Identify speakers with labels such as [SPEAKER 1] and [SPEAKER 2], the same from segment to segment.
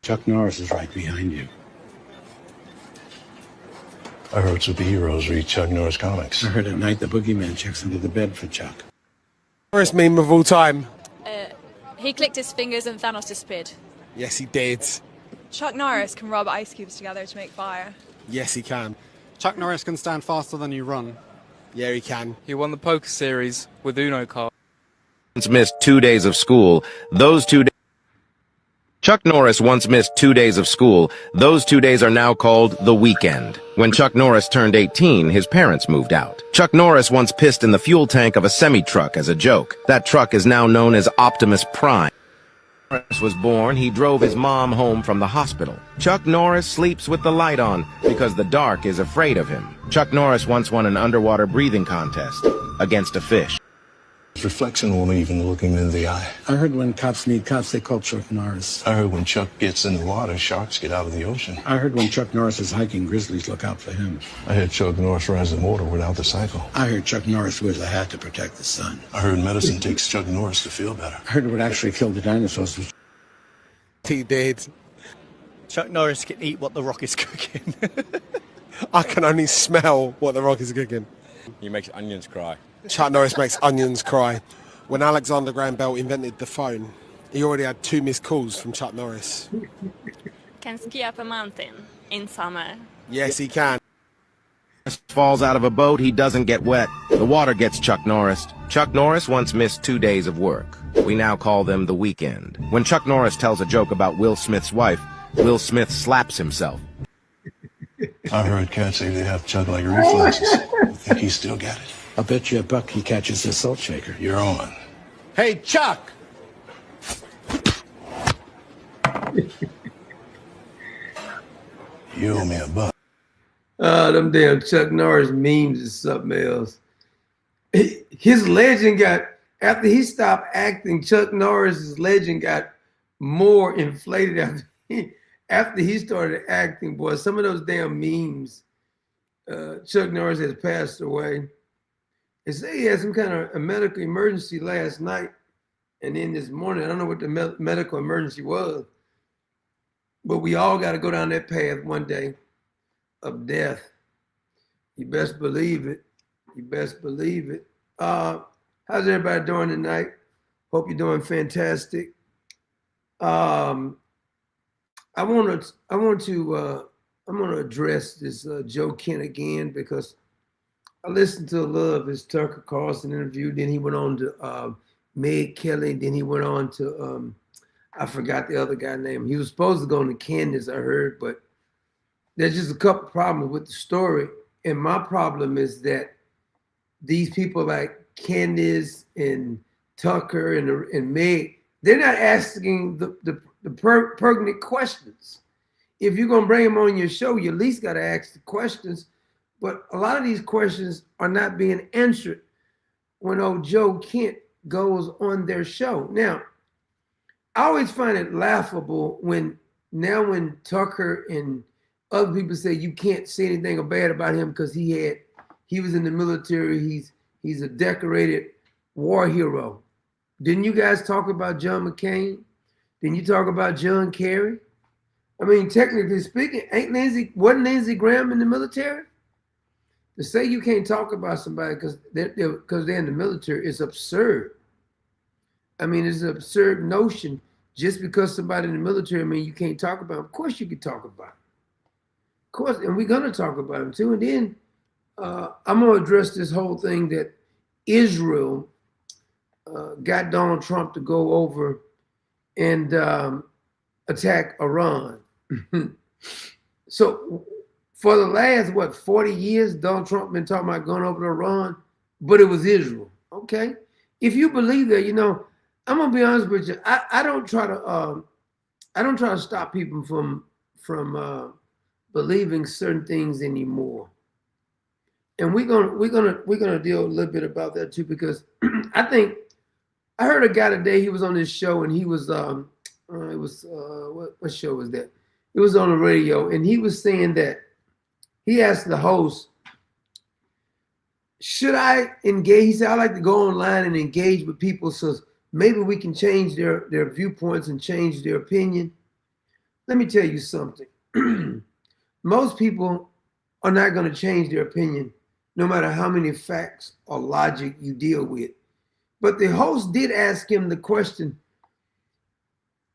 [SPEAKER 1] Chuck Norris is right behind you.
[SPEAKER 2] I heard superheroes read Chuck Norris comics.
[SPEAKER 1] I heard at night the boogeyman checks under the bed for Chuck.
[SPEAKER 3] Worst meme of all time.
[SPEAKER 4] He clicked his fingers and Thanos disappeared.
[SPEAKER 3] Yes, he did.
[SPEAKER 5] Chuck Norris can rub ice cubes together to make fire.
[SPEAKER 3] Yes, he can.
[SPEAKER 6] Chuck Norris can stand faster than you run.
[SPEAKER 3] Yeah, he can.
[SPEAKER 7] He won the poker series with Uno cards.
[SPEAKER 8] Once missed 2 days of school. Chuck Norris once missed 2 days of school. Those 2 days are now called the weekend. When Chuck Norris turned 18, his parents moved out. Chuck Norris once pissed in the fuel tank of a semi-truck as a joke. That truck is now known as Optimus Prime. When Norris was born, he drove his mom home from the hospital. Chuck Norris sleeps with the light on because the dark is afraid of him. Chuck Norris once won an underwater breathing contest against a fish.
[SPEAKER 2] His reflection won't even look him in the eye.
[SPEAKER 1] I heard when cops need cops, they call Chuck Norris.
[SPEAKER 2] I heard when Chuck gets in the water, sharks get out of the ocean.
[SPEAKER 1] I heard when Chuck Norris is hiking, grizzlies look out for him.
[SPEAKER 2] I heard Chuck Norris rides in water without the cycle.
[SPEAKER 1] I heard Chuck Norris wears a hat to protect the sun.
[SPEAKER 2] I heard medicine takes Chuck Norris to feel better.
[SPEAKER 1] I heard what actually killed the dinosaurs was...
[SPEAKER 3] He did.
[SPEAKER 9] Chuck Norris can eat what The Rock is cooking.
[SPEAKER 3] I can only smell what The Rock is cooking.
[SPEAKER 7] He makes onions cry.
[SPEAKER 3] Chuck Norris makes onions cry. When Alexander Graham Bell invented the phone, he already had 2 missed calls from Chuck Norris.
[SPEAKER 4] Can ski up a mountain in summer.
[SPEAKER 3] Yes, he can.
[SPEAKER 8] Falls out of a boat, he doesn't get wet. The water gets Chuck Norris. Chuck Norris once missed 2 days of work. We now call them the weekend. When Chuck Norris tells a joke about Will Smith's wife, Will Smith slaps himself.
[SPEAKER 2] I heard cats say they have Chuck-like reflexes. I think he's still got it.
[SPEAKER 1] I'll bet you $1 he catches a salt shaker.
[SPEAKER 2] You're on.
[SPEAKER 1] Hey, Chuck!
[SPEAKER 2] You owe me $1.
[SPEAKER 10] Them damn Chuck Norris memes is something else. His legend got, after he stopped acting, Chuck Norris's legend got more inflated after he started acting. Boy, some of those damn memes, Chuck Norris has passed away. They say he had some kind of a medical emergency last night, and then this morning, I don't know what the medical emergency was, but we all got to go down that path one day of death. You best believe it. You best believe it. How's everybody doing tonight? Hope you're doing fantastic. I'm gonna address this Joe Kent again because I listened to a little of his Tucker Carlson interview. Then he went on to Meg Kelly. Then he went on to I forgot the other guy's name. He was supposed to go on to Candace, I heard, but there's just a couple problems with the story. And my problem is that these people like Candace and Tucker and Meg, they're not asking the pertinent questions. If you're gonna bring them on your show, you at least gotta ask the questions. But a lot of these questions are not being answered when old Joe Kent goes on their show. Now, I always find it laughable when Tucker and other people say you can't say anything bad about him because he was in the military. He's a decorated war hero. Didn't you guys talk about John McCain? Didn't you talk about John Kerry? I mean, technically speaking, wasn't Lindsey Graham in the military? To say you can't talk about somebody because they're in the military is absurd. I mean, it's an absurd notion. Just because somebody in the military, I mean, you can't talk about them. Of course you can talk about them. Of course, and we're gonna talk about them too. And then I'm gonna address this whole thing that Israel got Donald Trump to go over and attack Iran. So for the last, 40 years, Donald Trump been talking about going over to Iran, but it was Israel. Okay. If you believe that, I'm gonna be honest with you. I don't try to stop people from believing certain things anymore. And we're gonna deal a little bit about that too, because I heard a guy today, he was on this show and he was what show was that? It was on the radio, and he was saying that he asked the host, should I engage? He said, I like to go online and engage with people so maybe we can change their viewpoints and change their opinion. let me tell you something. Most people are not going to change their opinion no matter how many facts or logic you deal with. But the host did ask him the question,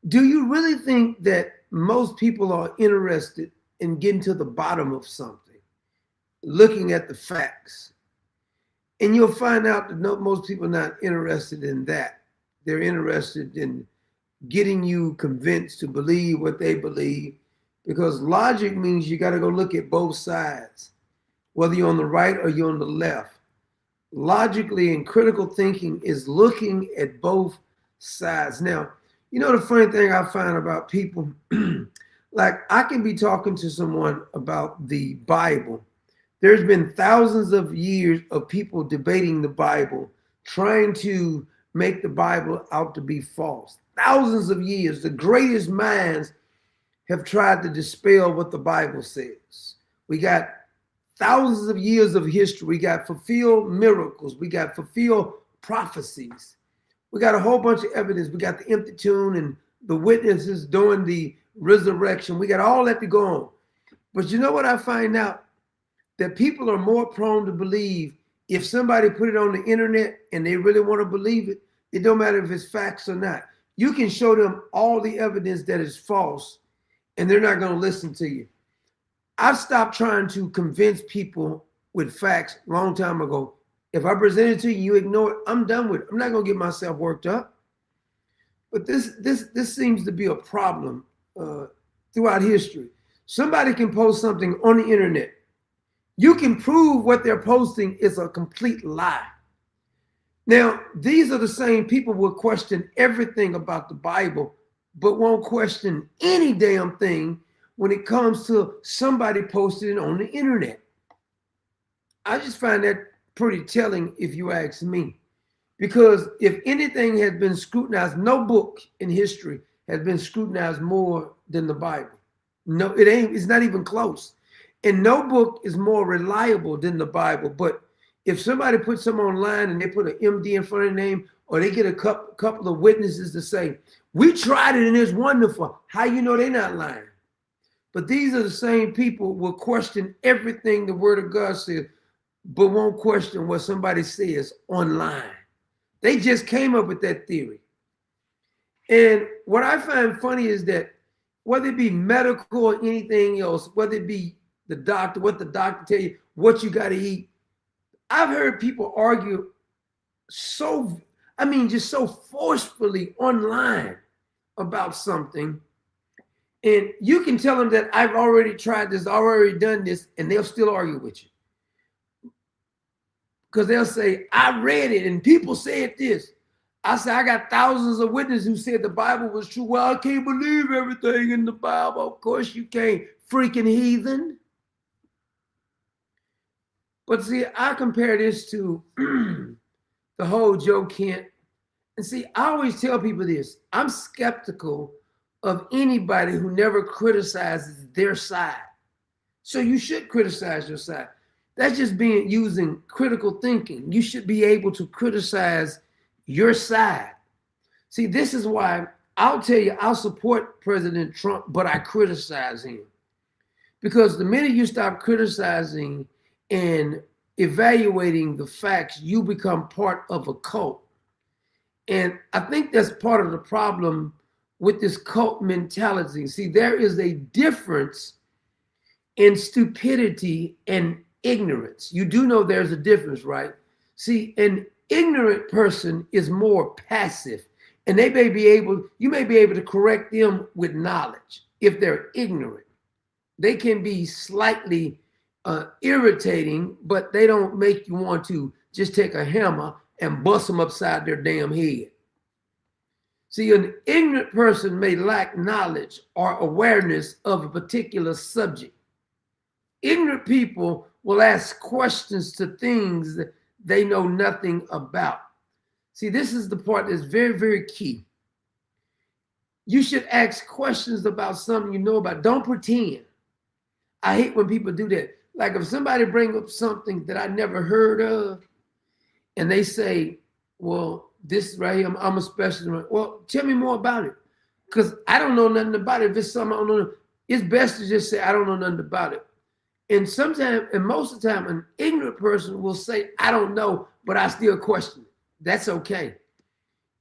[SPEAKER 10] do you really think that most people are interested in getting to the bottom of something, looking at the facts? And you'll find out that most people are not interested in that. They're interested in getting you convinced to believe what they believe, because logic means you got to go look at both sides, whether you're on the right or you're on the left. Logically and critical thinking is looking at both sides. Now, you know the funny thing I find about people, like I can be talking to someone about the Bible. There's been thousands of years of people debating the Bible, trying to make the Bible out to be false. Thousands of years, the greatest minds have tried to dispel what the Bible says. We got thousands of years of history. We got fulfilled miracles. We got fulfilled prophecies. We got a whole bunch of evidence. We got the empty tomb and the witnesses during the resurrection. We got all that to go on. But you know what I find out? That people are more prone to believe if somebody put it on the internet and they really want to believe it, it don't matter if it's facts or not. You can show them all the evidence that is false and they're not going to listen to you. I've stopped trying to convince people with facts a long time ago. If I present it to you, you ignore it, I'm done with it. I'm not going to get myself worked up. But this seems to be a problem throughout history. Somebody can post something on the internet. You can prove what they're posting is a complete lie. Now, these are the same people who will question everything about the Bible, but won't question any damn thing when it comes to somebody posting it on the internet. I just find that pretty telling if you ask me. Because if anything has been scrutinized, no book in history has been scrutinized more than the Bible. No, it ain't, it's not even close. And no book is more reliable than the Bible. But if somebody puts something online and they put an MD in front of their name, or they get a couple of witnesses to say, we tried it and it's wonderful, how you know they're not lying? But these are the same people who will question everything the Word of God says, but won't question what somebody says online. They just came up with that theory. And what I find funny is that whether it be medical or anything else, whether it be the doctor, what the doctor tell you, what you got to eat, I've heard people argue just so forcefully online about something. And you can tell them that I've already tried this, I've already done this, and they'll still argue with you. Because they'll say, I read it and people said this. I say, I got thousands of witnesses who said the Bible was true. Well, I can't believe everything in the Bible. Of course you can't, freaking heathen. But see, I compare this to the whole Joe Kent. And see, I always tell people this. I'm skeptical of anybody who never criticizes their side. So you should criticize your side. That's just using critical thinking. You should be able to criticize your side. See, this is why I'll tell you, I'll support President Trump, but I criticize him. Because the minute you stop criticizing and evaluating the facts, you become part of a cult. And I think that's part of the problem with this cult mentality. See, there is a difference in stupidity and ignorance. You do know there's a difference, right? See, an ignorant person is more passive, and you may be able to correct them with knowledge if they're ignorant. They can be slightly irritating, but they don't make you want to just take a hammer and bust them upside their damn head. See, an ignorant person may lack knowledge or awareness of a particular subject. Ignorant people will ask questions to things that they know nothing about. See, this is the part that's very, very key. You should ask questions about something you know about. Don't pretend. I hate when people do that. Like if somebody brings up something that I never heard of, and they say, well, this right here, I'm a specialist. Well, tell me more about it. because I don't know nothing about it. If it's something I don't know, it's best to just say I don't know nothing about it. And sometimes, and most of the time, an ignorant person will say, I don't know, but I still question it. That's okay.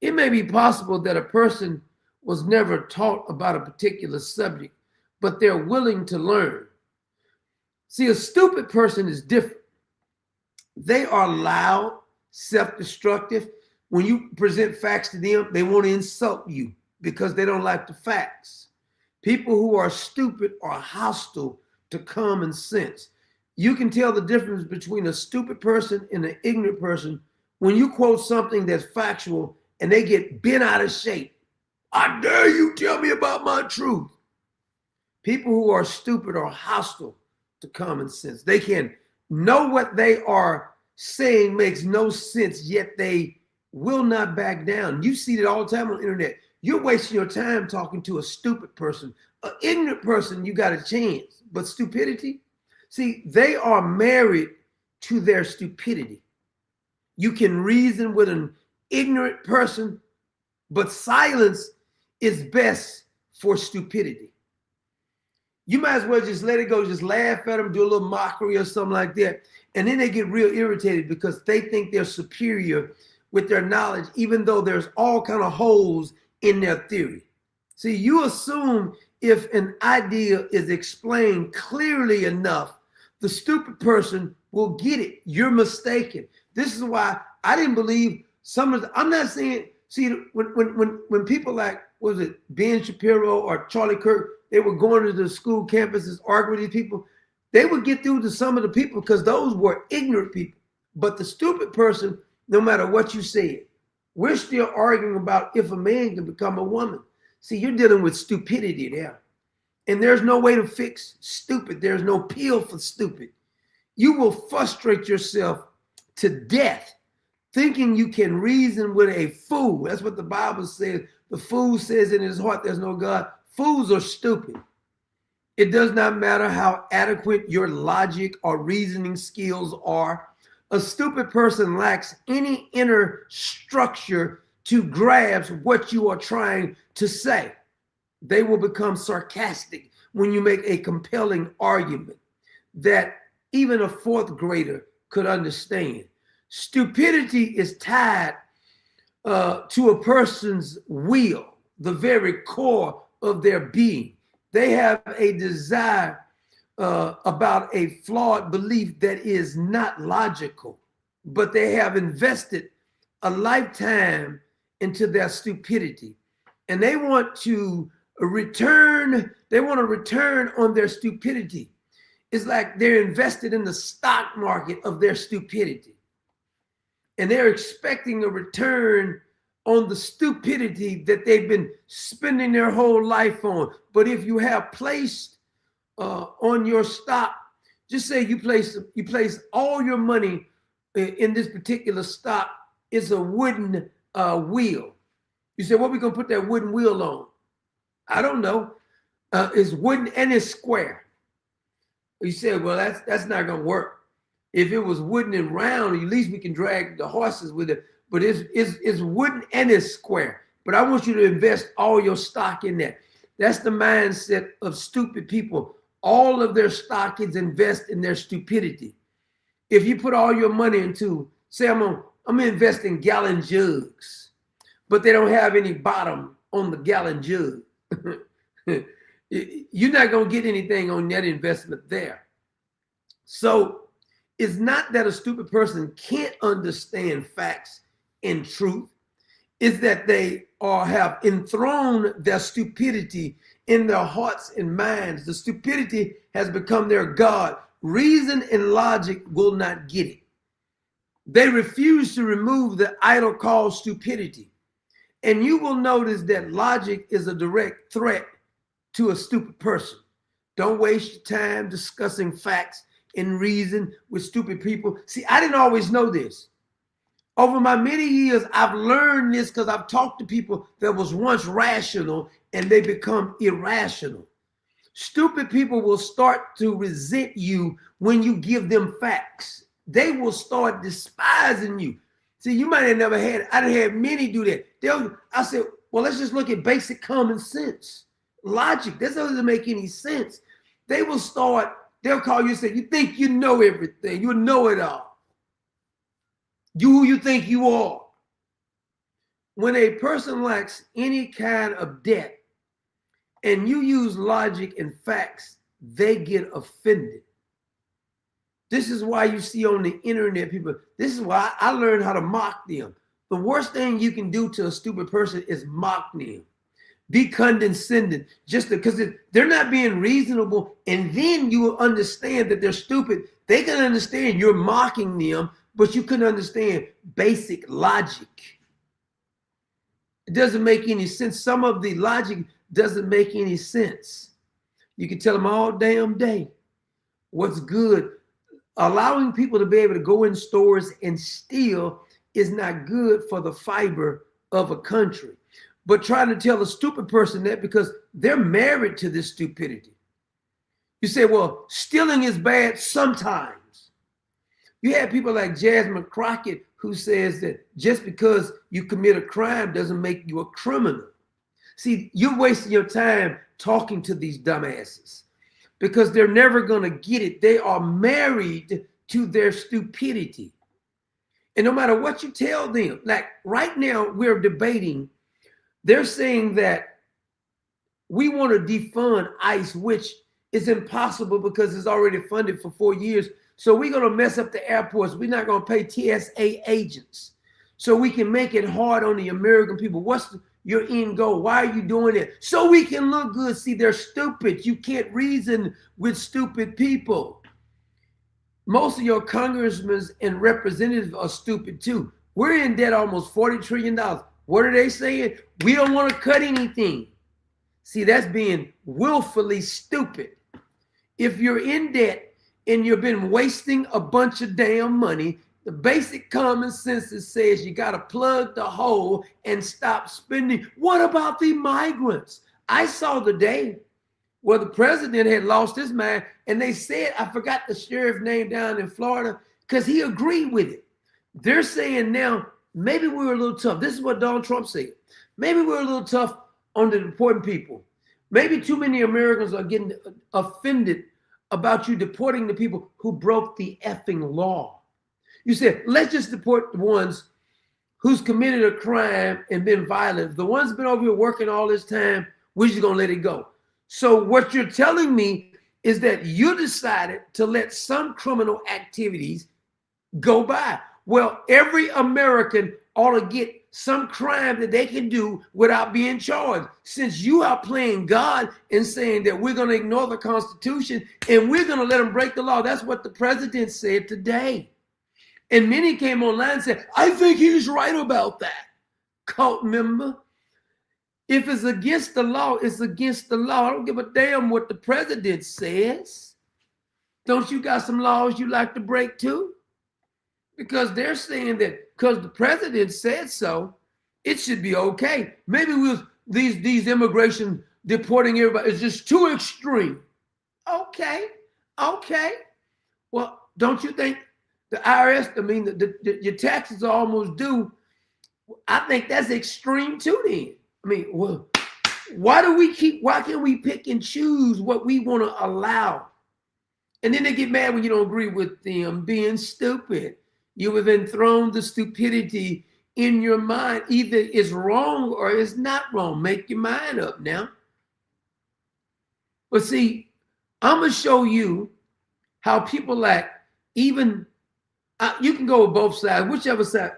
[SPEAKER 10] It may be possible that a person was never taught about a particular subject, but they're willing to learn. See, a stupid person is different. They are loud, self-destructive. When you present facts to them, they want to insult you because they don't like the facts. People who are stupid are hostile to common sense. You can tell the difference between a stupid person and an ignorant person when you quote something that's factual and they get bent out of shape. I dare you tell me about my truth. People who are stupid are hostile to common sense. They can know what they are saying makes no sense, yet they will not back down. You see it all the time on the internet. You're wasting your time talking to a stupid person. An ignorant person, you got a chance. But stupidity, see, they are married to their stupidity. You can reason with an ignorant person, but silence is best for stupidity. You might as well just let it go, just laugh at them, do a little mockery or something like that. And then they get real irritated because they think they're superior with their knowledge, even though there's all kind of holes in their theory. See, you assume if an idea is explained clearly enough, the stupid person will get it. You're mistaken. This is why I didn't believe some of the, I'm not saying, see, when people like, what was it, Ben Shapiro or Charlie Kirk, they were going to the school campuses, arguing with these people, they would get through to some of the people because those were ignorant people. But the stupid person, no matter what you said, we're still arguing about if a man can become a woman. See, you're dealing with stupidity there. And there's no way to fix stupid. There's no pill for stupid. You will frustrate yourself to death thinking you can reason with a fool. That's what the Bible says. The fool says in his heart, there's no God. Fools are stupid. It does not matter how adequate your logic or reasoning skills are. A stupid person lacks any inner structure to grasp what you are trying to say. They will become sarcastic when you make a compelling argument that even a fourth grader could understand. Stupidity is tied to a person's will, the very core of their being. They have a desire about a flawed belief that is not logical, but they have invested a lifetime into their stupidity. And they want to return on their stupidity. It's like they're invested in the stock market of their stupidity. And they're expecting a return on the stupidity that they've been spending their whole life on. But if you have placed on your stock, just say you place all your money in this particular stock, it's a wooden wheel. You say, what are we gonna put that wooden wheel on? I don't know. It's wooden and it's square. You said, well, that's not gonna work. If it was wooden and round, at least we can drag the horses with it. But it's wooden and it's square. But I want you to invest all your stock in that. That's the mindset of stupid people. All of their stock is invest in their stupidity. If you put all your money into, say I'm gonna invest in gallon jugs, but they don't have any bottom on the gallon jug. You're not gonna get anything on that investment there. So it's not that a stupid person can't understand facts and truth. It's that they have enthroned their stupidity in their hearts and minds. The stupidity has become their God. Reason and logic will not get it. They refuse to remove the idol called stupidity. And you will notice that logic is a direct threat to a stupid person. Don't waste your time discussing facts and reason with stupid people. See, I didn't always know this. Over my many years, I've learned this because I've talked to people that was once rational and they become irrational. Stupid people will start to resent you when you give them facts. They will start despising you. See, you might have never had it. I done had many do that. I said, Well, let's just look at basic common sense. Logic. That doesn't make any sense. They will start, they'll call you and say, you think you know everything. You know it all. You who you think you are. When a person lacks any kind of debt and you use logic and facts, they get offended. This is why you see on the internet people, this is why I learned how to mock them. The worst thing you can do to a stupid person is mock them. Be condescending, just because they're not being reasonable, and then you will understand that they're stupid. They can understand you're mocking them, but you couldn't understand basic logic. It doesn't make any sense. Some of the logic doesn't make any sense. You can tell them all damn day what's good. Allowing people to be able to go in stores and steal is not good for the fiber of a country. But trying to tell a stupid person that because they're married to this stupidity. You say, well, stealing is bad sometimes. You have people like Jasmine Crockett who says that just because you commit a crime doesn't make you a criminal. See, you're wasting your time talking to these dumbasses because they're never going to get it. They are married to their stupidity. And no matter what you tell them, like right now we're debating, they're saying that we want to defund ICE, which is impossible because it's already funded for 4 years. So we're going to mess up the airports. We're not going to pay TSA agents. So we can make it hard on the American people. What's your end goal? Why are you doing it? So we can look good. See, they're stupid. You can't reason with stupid people. Most of your congressmen and representatives are stupid too. We're in debt almost $40 trillion. What are they saying? We don't want to cut anything. See, that's being willfully stupid. If you're in debt and you've been wasting a bunch of damn money, the basic common sense says you got to plug the hole and stop spending. What about the migrants? I saw the day where the president had lost his mind and they said, I forgot the sheriff's name down in Florida, because he agreed with it. They're saying now, maybe we were a little tough. This is what Donald Trump said. Maybe we're a little tough on the deporting people. Maybe too many Americans are getting offended about you deporting the people who broke the effing law. You said, let's just deport the ones who's committed a crime and been violent. The ones been over here working all this time, we're just gonna let it go. So what you're telling me is that you decided to let some criminal activities go by. Well, every American ought to get some crime that they can do without being charged. Since you are playing God and saying that we're going to ignore the Constitution and we're going to let them break the law. That's what the president said today. And many came online and said, I think he's right about that. Cult member. If it's against the law, it's against the law. I don't give a damn what the president says. Don't you got some laws you like to break too? Because they're saying that because the president said so, it should be okay. Maybe these immigration deporting everybody is just too extreme. Okay. Well, don't you think the IRS, I mean, your taxes are almost due. I think that's extreme too then. I mean, well, why can't we pick and choose what we want to allow? And then they get mad when you don't agree with them being stupid. You have enthroned the stupidity in your mind. Either it's wrong or it's not wrong. Make your mind up now. But see, I'm going to show you how people act. Even, you can go with both sides, whichever side.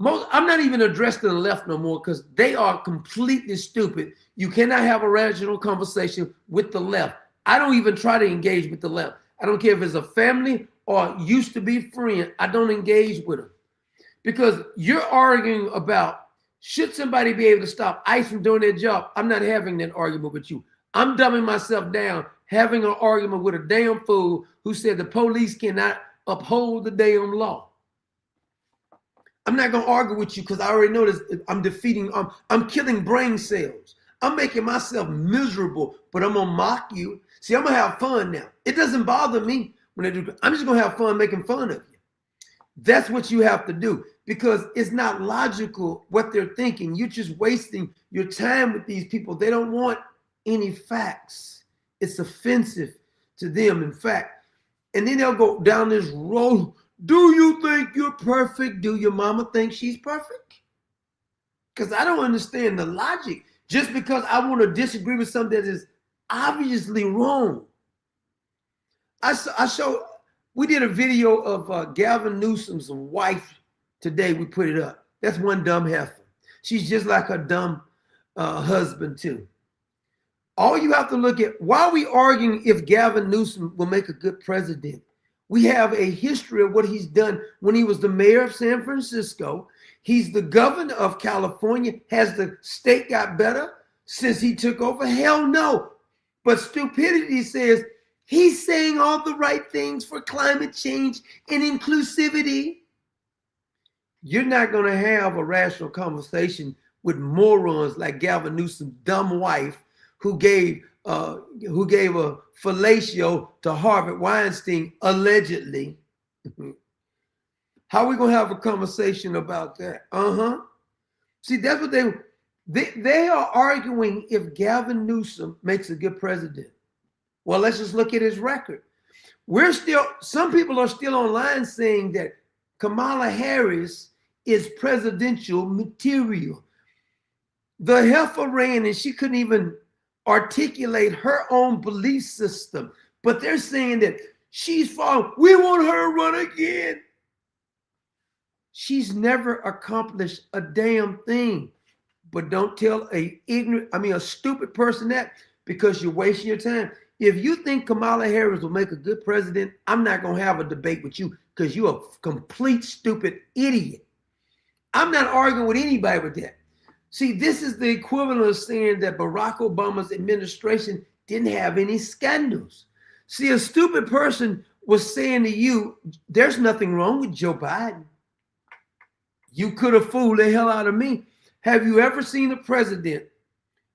[SPEAKER 10] I'm not even addressing the left no more because they are completely stupid. You cannot have a rational conversation with the left. I don't even try to engage with the left. I don't care if it's a family or used to be friend. I don't engage with them because you're arguing about should somebody be able to stop ICE from doing their job. I'm not having that argument with you. I'm dumbing myself down, having an argument with a damn fool who said the police cannot uphold the damn law. I'm not going to argue with you because I already know this. I'm killing brain cells. I'm making myself miserable, but I'm going to mock you. See, I'm going to have fun now. It doesn't bother me when I do. I'm just going to have fun making fun of you. That's what you have to do. because it's not logical what they're thinking. You're just wasting your time with these people. They don't want any facts. It's offensive to them, in fact. And then they'll go down this road. Do you think you're perfect? Do your mama think she's perfect? Because I don't understand the logic. Just because I want to disagree with something that is obviously wrong. We did a video of Gavin Newsom's wife today. We put it up. That's one dumb heifer. She's just like her dumb husband too. All you have to look at, why are we arguing if Gavin Newsom will make a good president? We have a history of what he's done when he was the mayor of San Francisco. He's the governor of California. Has the state got better since he took over? Hell no. But stupidity says he's saying all the right things for climate change and inclusivity. You're not going to have a rational conversation with morons like Gavin Newsom's dumb wife who gave a fellatio to Harvard Weinstein, allegedly. How are we going to have a conversation about that? See, that's what they are arguing if Gavin Newsom makes a good president. Well, let's just look at his record. Some people are still online saying that Kamala Harris is presidential material. The heifer ran and she couldn't even articulate her own belief system, but they're saying that she's falling. We want her to run again. She's never accomplished a damn thing. But don't tell a stupid person that, because you're wasting your time. If you think Kamala Harris will make a good president, I'm not going to have a debate with you because you're a complete stupid idiot. I'm not arguing with anybody with that. See, this is the equivalent of saying that Barack Obama's administration didn't have any scandals. See, a stupid person was saying to you, there's nothing wrong with Joe Biden. You could have fooled the hell out of me. Have you ever seen a president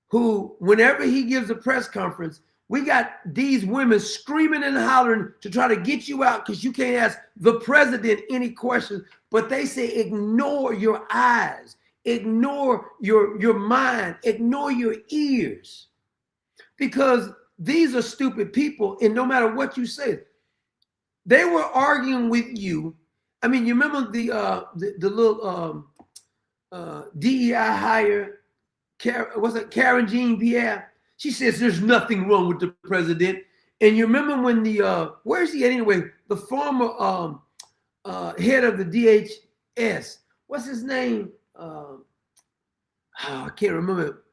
[SPEAKER 10] who, whenever he gives a press conference, we got these women screaming and hollering to try to get you out because you can't ask the president any questions, but they say ignore your eyes. Ignore your mind, ignore your ears, because these are stupid people. And no matter what you say, they were arguing with you. I mean, you remember the little DEI hire, Karen Jean-Pierre? She says there's nothing wrong with the president. And you remember when where's he at anyway? The former head of the DHS, what's his name? I can't remember.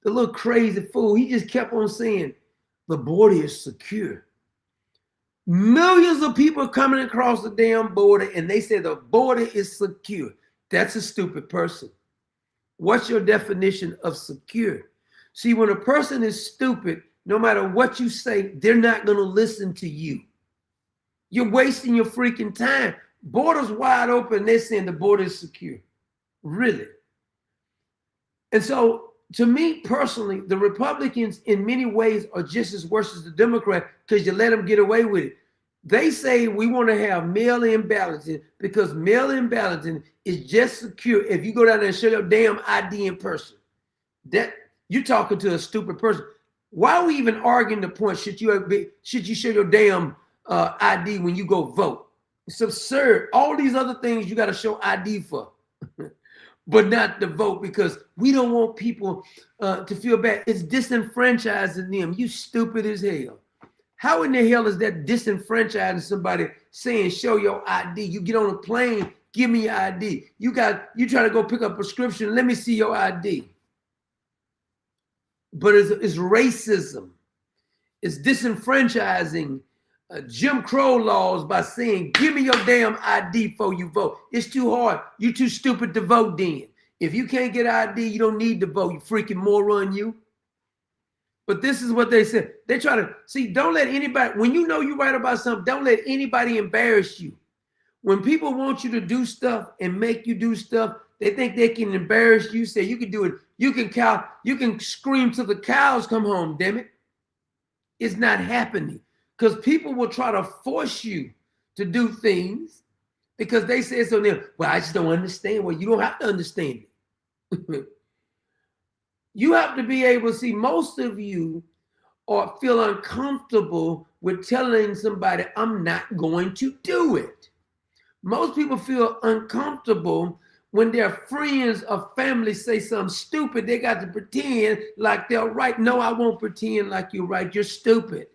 [SPEAKER 10] The little crazy fool. He just kept on saying the border is secure. Millions of people coming across the damn border, and they say the border is secure. That's a stupid person. What's your definition of secure? See, when a person is stupid, no matter what you say, they're not going to listen to you. You're wasting your freaking time. Borders wide open. They're saying the border is secure. Really? And so, to me personally, the Republicans in many ways are just as worse as the Democrats because you let them get away with it. They say we want to have mail-in balloting because mail-in balloting is just secure if you go down there and show your damn ID in person. That you're talking to a stupid person. Why are we even arguing the point? Should you show your damn ID when you go vote? It's absurd. All these other things you got to show ID for. But not to vote, because we don't want people to feel bad. It's disenfranchising them. You stupid as hell. How in the hell is that disenfranchising somebody saying show your ID? You get on a plane, give me your ID. You try to go pick up a prescription, let me see your ID. But it's racism. It's disenfranchising Jim Crow laws by saying, give me your damn ID before you vote. It's too hard. You're too stupid to vote then. If you can't get ID, you don't need to vote, you freaking moron, you. But this is what they said. They try to, see, don't let anybody, when you know you're right about something, don't let anybody embarrass you. When people want you to do stuff and make you do stuff, they think they can embarrass you, say you can do it. You can scream till the cows come home, damn it. It's not happening. Because people will try to force you to do things because they said so. Now, well, I just don't understand. Well, you don't have to understand it. You have to be able to see. Most of you or feel uncomfortable with telling somebody, I'm not going to do it. Most people feel uncomfortable when their friends or family say something stupid. They got to pretend like they're right. No, I won't pretend like you're right. You're stupid.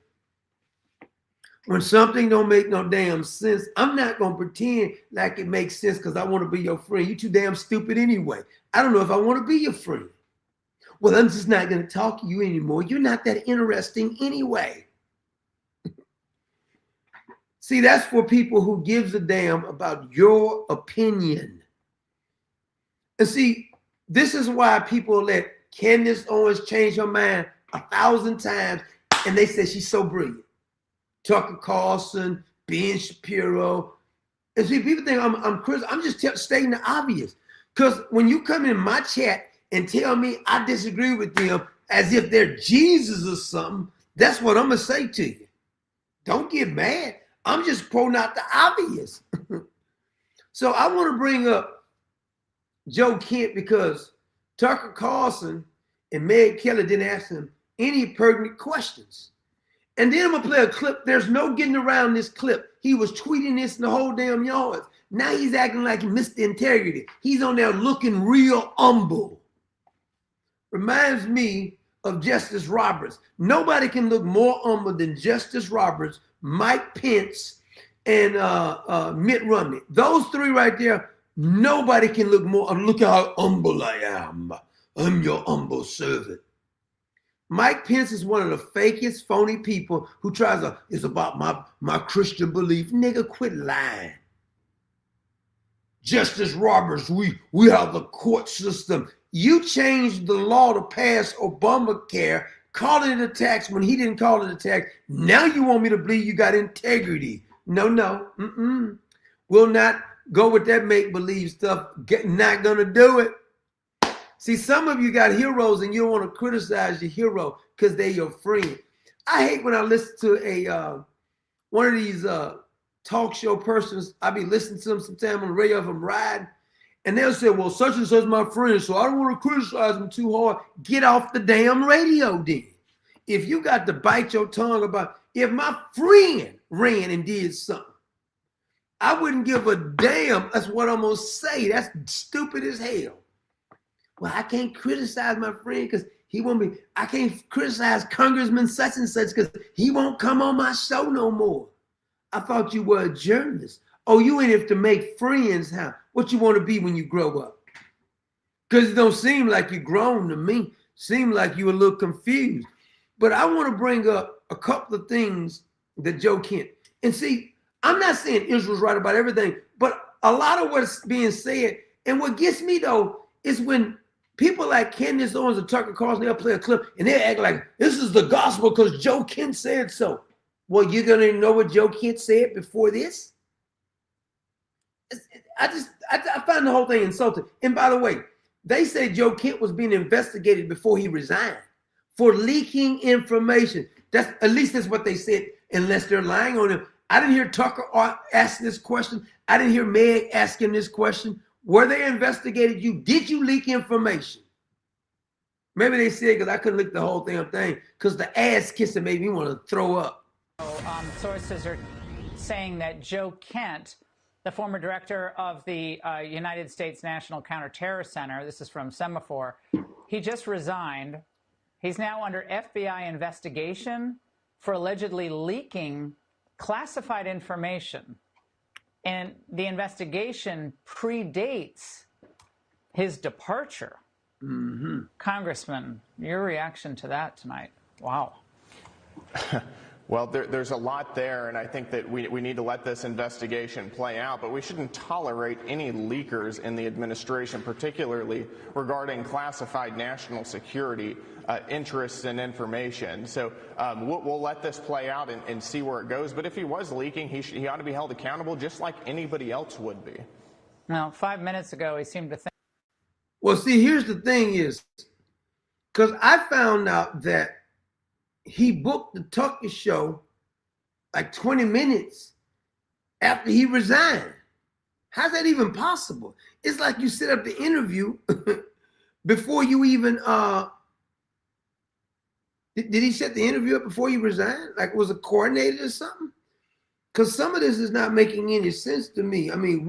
[SPEAKER 10] When something don't make no damn sense, I'm not going to pretend like it makes sense because I want to be your friend. You too damn stupid anyway. I don't know if I want to be your friend. Well, I'm just not going to talk to you anymore. You're not that interesting anyway. See, that's for people who gives a damn about your opinion. And see, this is why people let Candace Owens change her mind 1,000 times, and they say she's so brilliant. Tucker Carlson, Ben Shapiro. And see, people think I'm Chris. I'm just stating the obvious. Because when you come in my chat and tell me I disagree with them as if they're Jesus or something, that's what I'm going to say to you. Don't get mad. I'm just pointing out the obvious. So I want to bring up Joe Kent because Tucker Carlson and Meg Kelly didn't ask him any pertinent questions. And then I'm going to play a clip. There's no getting around this clip. He was tweeting this in the whole damn yards. Now he's acting like he missed the integrity. He's on there looking real humble. Reminds me of Justice Roberts. Nobody can look more humble than Justice Roberts, Mike Pence, and Mitt Romney. Those three right there, nobody can look more. Look how humble I am. I'm your humble servant. Mike Pence is one of the fakest, phony people who tries to, it's about my Christian belief. Nigga, quit lying. Justice Roberts, we have the court system. You changed the law to pass Obamacare, calling it a tax when he didn't call it a tax. Now you want me to believe you got integrity. No. We'll not go with that make-believe stuff. Not gonna do it. See, some of you got heroes and you don't want to criticize your hero because they're your friend. I hate when I listen to a one of these talk show persons. I be listening to them sometime on the radio if I'm riding, and they'll say, well, such and such my friend, so I don't want to criticize them too hard. Get off the damn radio then. If you got to bite your tongue about, if my friend ran and did something, I wouldn't give a damn. That's what I'm going to say. That's stupid as hell. Well, I can't criticize my friend because he won't be, I can't criticize Congressman such and such because he won't come on my show no more. I thought you were a journalist. Oh, you in it to make friends, huh? What you want to be when you grow up? Because it don't seem like you're grown to me. Seem like you're a little confused. But I want to bring up a couple of things that Joe Kent. And see, I'm not saying Israel's right about everything, but a lot of what's being said, and what gets me though, is when people like Candace Owens and Tucker Carlson, they'll play a clip and they act like this is the gospel because Joe Kent said so. Well, you're going to know what Joe Kent said before this? I find the whole thing insulting. And by the way, they say Joe Kent was being investigated before he resigned for leaking information. That's at least that's what they said, unless they're lying on him. I didn't hear Tucker ask this question. I didn't hear Meg asking this question. Were they investigated you? Did you leak information? Maybe they said because I couldn't leak the whole damn thing because the ass kissing made me want to throw up.
[SPEAKER 11] Sources are saying that Joe Kent, the former director of the United States National Counterterrorist Center, this is from Semaphore, he just resigned. He's now under FBI investigation for allegedly leaking classified information. And the investigation predates his departure. Mm-hmm. Congressman, your reaction to that tonight? Wow.
[SPEAKER 12] Well, there's a lot there, and I think that we need to let this investigation play out, but we shouldn't tolerate any leakers in the administration, particularly regarding classified national security interests and information. So we'll let this play out and see where it goes. But if he was leaking, he ought to be held accountable just like anybody else would be.
[SPEAKER 11] Now, 5 minutes ago, he seemed to think.
[SPEAKER 10] Well, see, here's the thing is, because I found out that he booked the Tucker show like 20 minutes after he resigned. How's that even possible? It's like you set up the interview before you even did he set the interview up before you resigned? Like was it coordinated or something? Because some of this is not making any sense to me. I mean,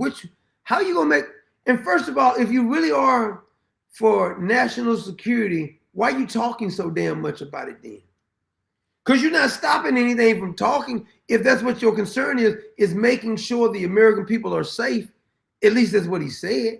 [SPEAKER 10] how you gonna make? And first of all, if you really are for national security, why are you talking so damn much about it then? Because you're not stopping anything from talking. If that's what your concern is making sure the American people are safe. At least that's what he said.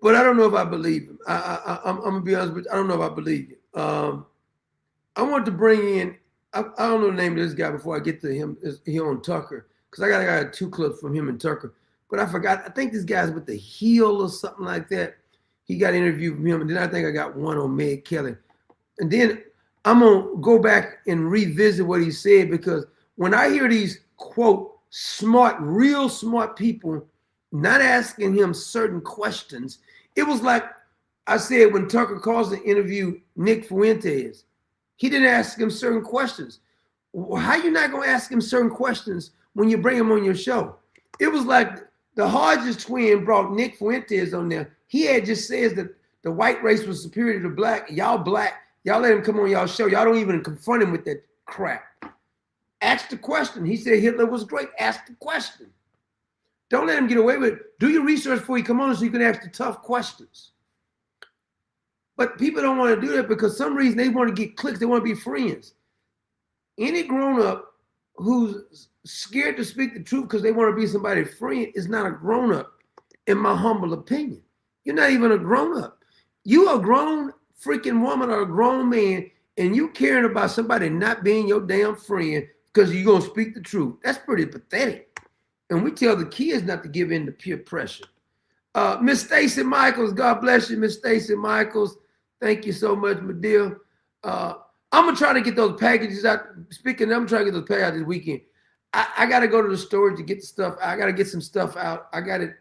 [SPEAKER 10] But I don't know if I believe him. I'm gonna be honest with you. I don't know if I believe it. I want to bring in. I don't know the name of this guy before I get to him. He on Tucker because I got 2 clips from him and Tucker. But I forgot. I think this guy's with the Hill or something like that. He got an interview from him, and then I think I got one on Meg Kelly. And then I'm gonna go back and revisit what he said because when I hear these quote smart, real smart people not asking him certain questions, it was like I said when Tucker Carlson interviewed Nick Fuentes, he didn't ask him certain questions. How you not gonna ask him certain questions when you bring him on your show? It was like the Hodges twin brought Nick Fuentes on there. He had just says that the white race was superior to black. Y'all let him come on y'all show. Y'all don't even confront him with that crap. Ask the question. He said Hitler was great. Ask the question. Don't let him get away with it. Do your research before you come on so you can ask the tough questions. But people don't want to do that because some reason they want to get clicks. They want to be friends. Any grown-up who's scared to speak the truth because they want to be somebody's friend is not a grown-up, in my humble opinion. You're not even a grown-up. You a grown freaking woman or a grown man, and you caring about somebody not being your damn friend because you're going to speak the truth. That's pretty pathetic. And we tell the kids not to give in to peer pressure. Miss Stacy Michaels, God bless you, Miss Stacy Michaels. Thank you so much, my dear. I'm going to try to get those packages out. Speaking of, I'm trying to get those packages out this weekend. I got to go to the storage to get the stuff. I got to get some stuff out. I got it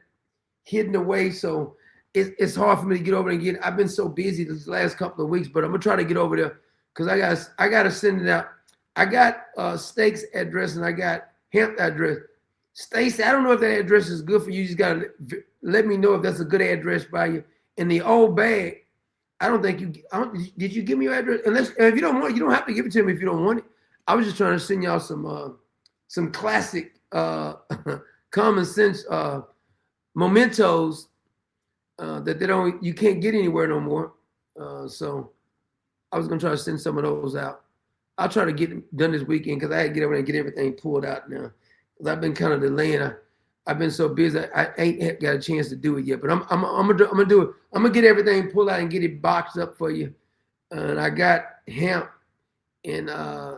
[SPEAKER 10] hidden away, so it's hard for me to get over there and get it. I've been so busy these last couple of weeks, but I'm going to try to get over there because I got to send it out. I got Steak's address and I got Hemp address. Stacey, I don't know if that address is good for you. You just got to let me know if that's a good address by you. In the old bag, I don't think you, did you give me your address? Unless, if you don't want it, you don't have to give it to me if you don't want it. I was just trying to send y'all some classic common sense mementos that you can't get anywhere no more. So I was gonna try to send some of those out. I'll try to get them done this weekend because I had to get over there and get everything pulled out now. Because I've been kind of delaying. I've been so busy. I ain't got a chance to do it yet. But I'm gonna do it. I'm gonna get everything pulled out and get it boxed up for you. And I got Hemp and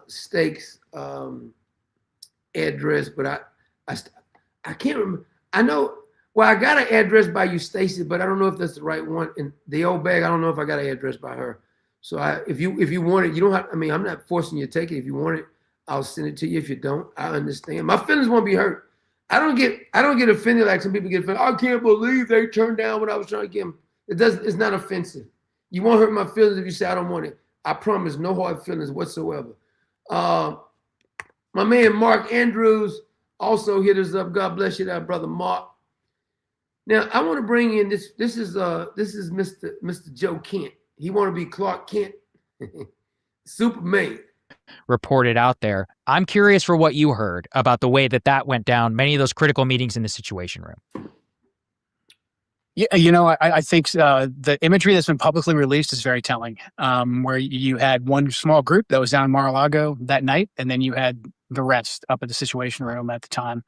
[SPEAKER 10] Steak's address, but I can't remember. I know. Well, I got an address by you, Stacy, but I don't know if that's the right one. And the old bag, I don't know if I got an address by her. So if you want it, you don't have. I mean, I'm not forcing you to take it. If you want it, I'll send it to you. If you don't, I understand. My feelings won't be hurt. I don't get offended like some people get offended. I can't believe they turned down what I was trying to give them. It's not offensive. You won't hurt my feelings if you say I don't want it. I promise, no hard feelings whatsoever. My man Mark Andrews also hit us up. God bless you, that brother Mark. Now I want to bring in this. This is Mr. Joe Kent. He want to be Clark Kent, Superman.
[SPEAKER 13] Reported out there. I'm curious for what you heard about the way that went down. Many of those critical meetings in the Situation Room.
[SPEAKER 14] Yeah, I think the imagery that's been publicly released is very telling. Where you had one small group that was down in Mar-a-Lago that night, and then you had the rest up at the Situation Room at the time.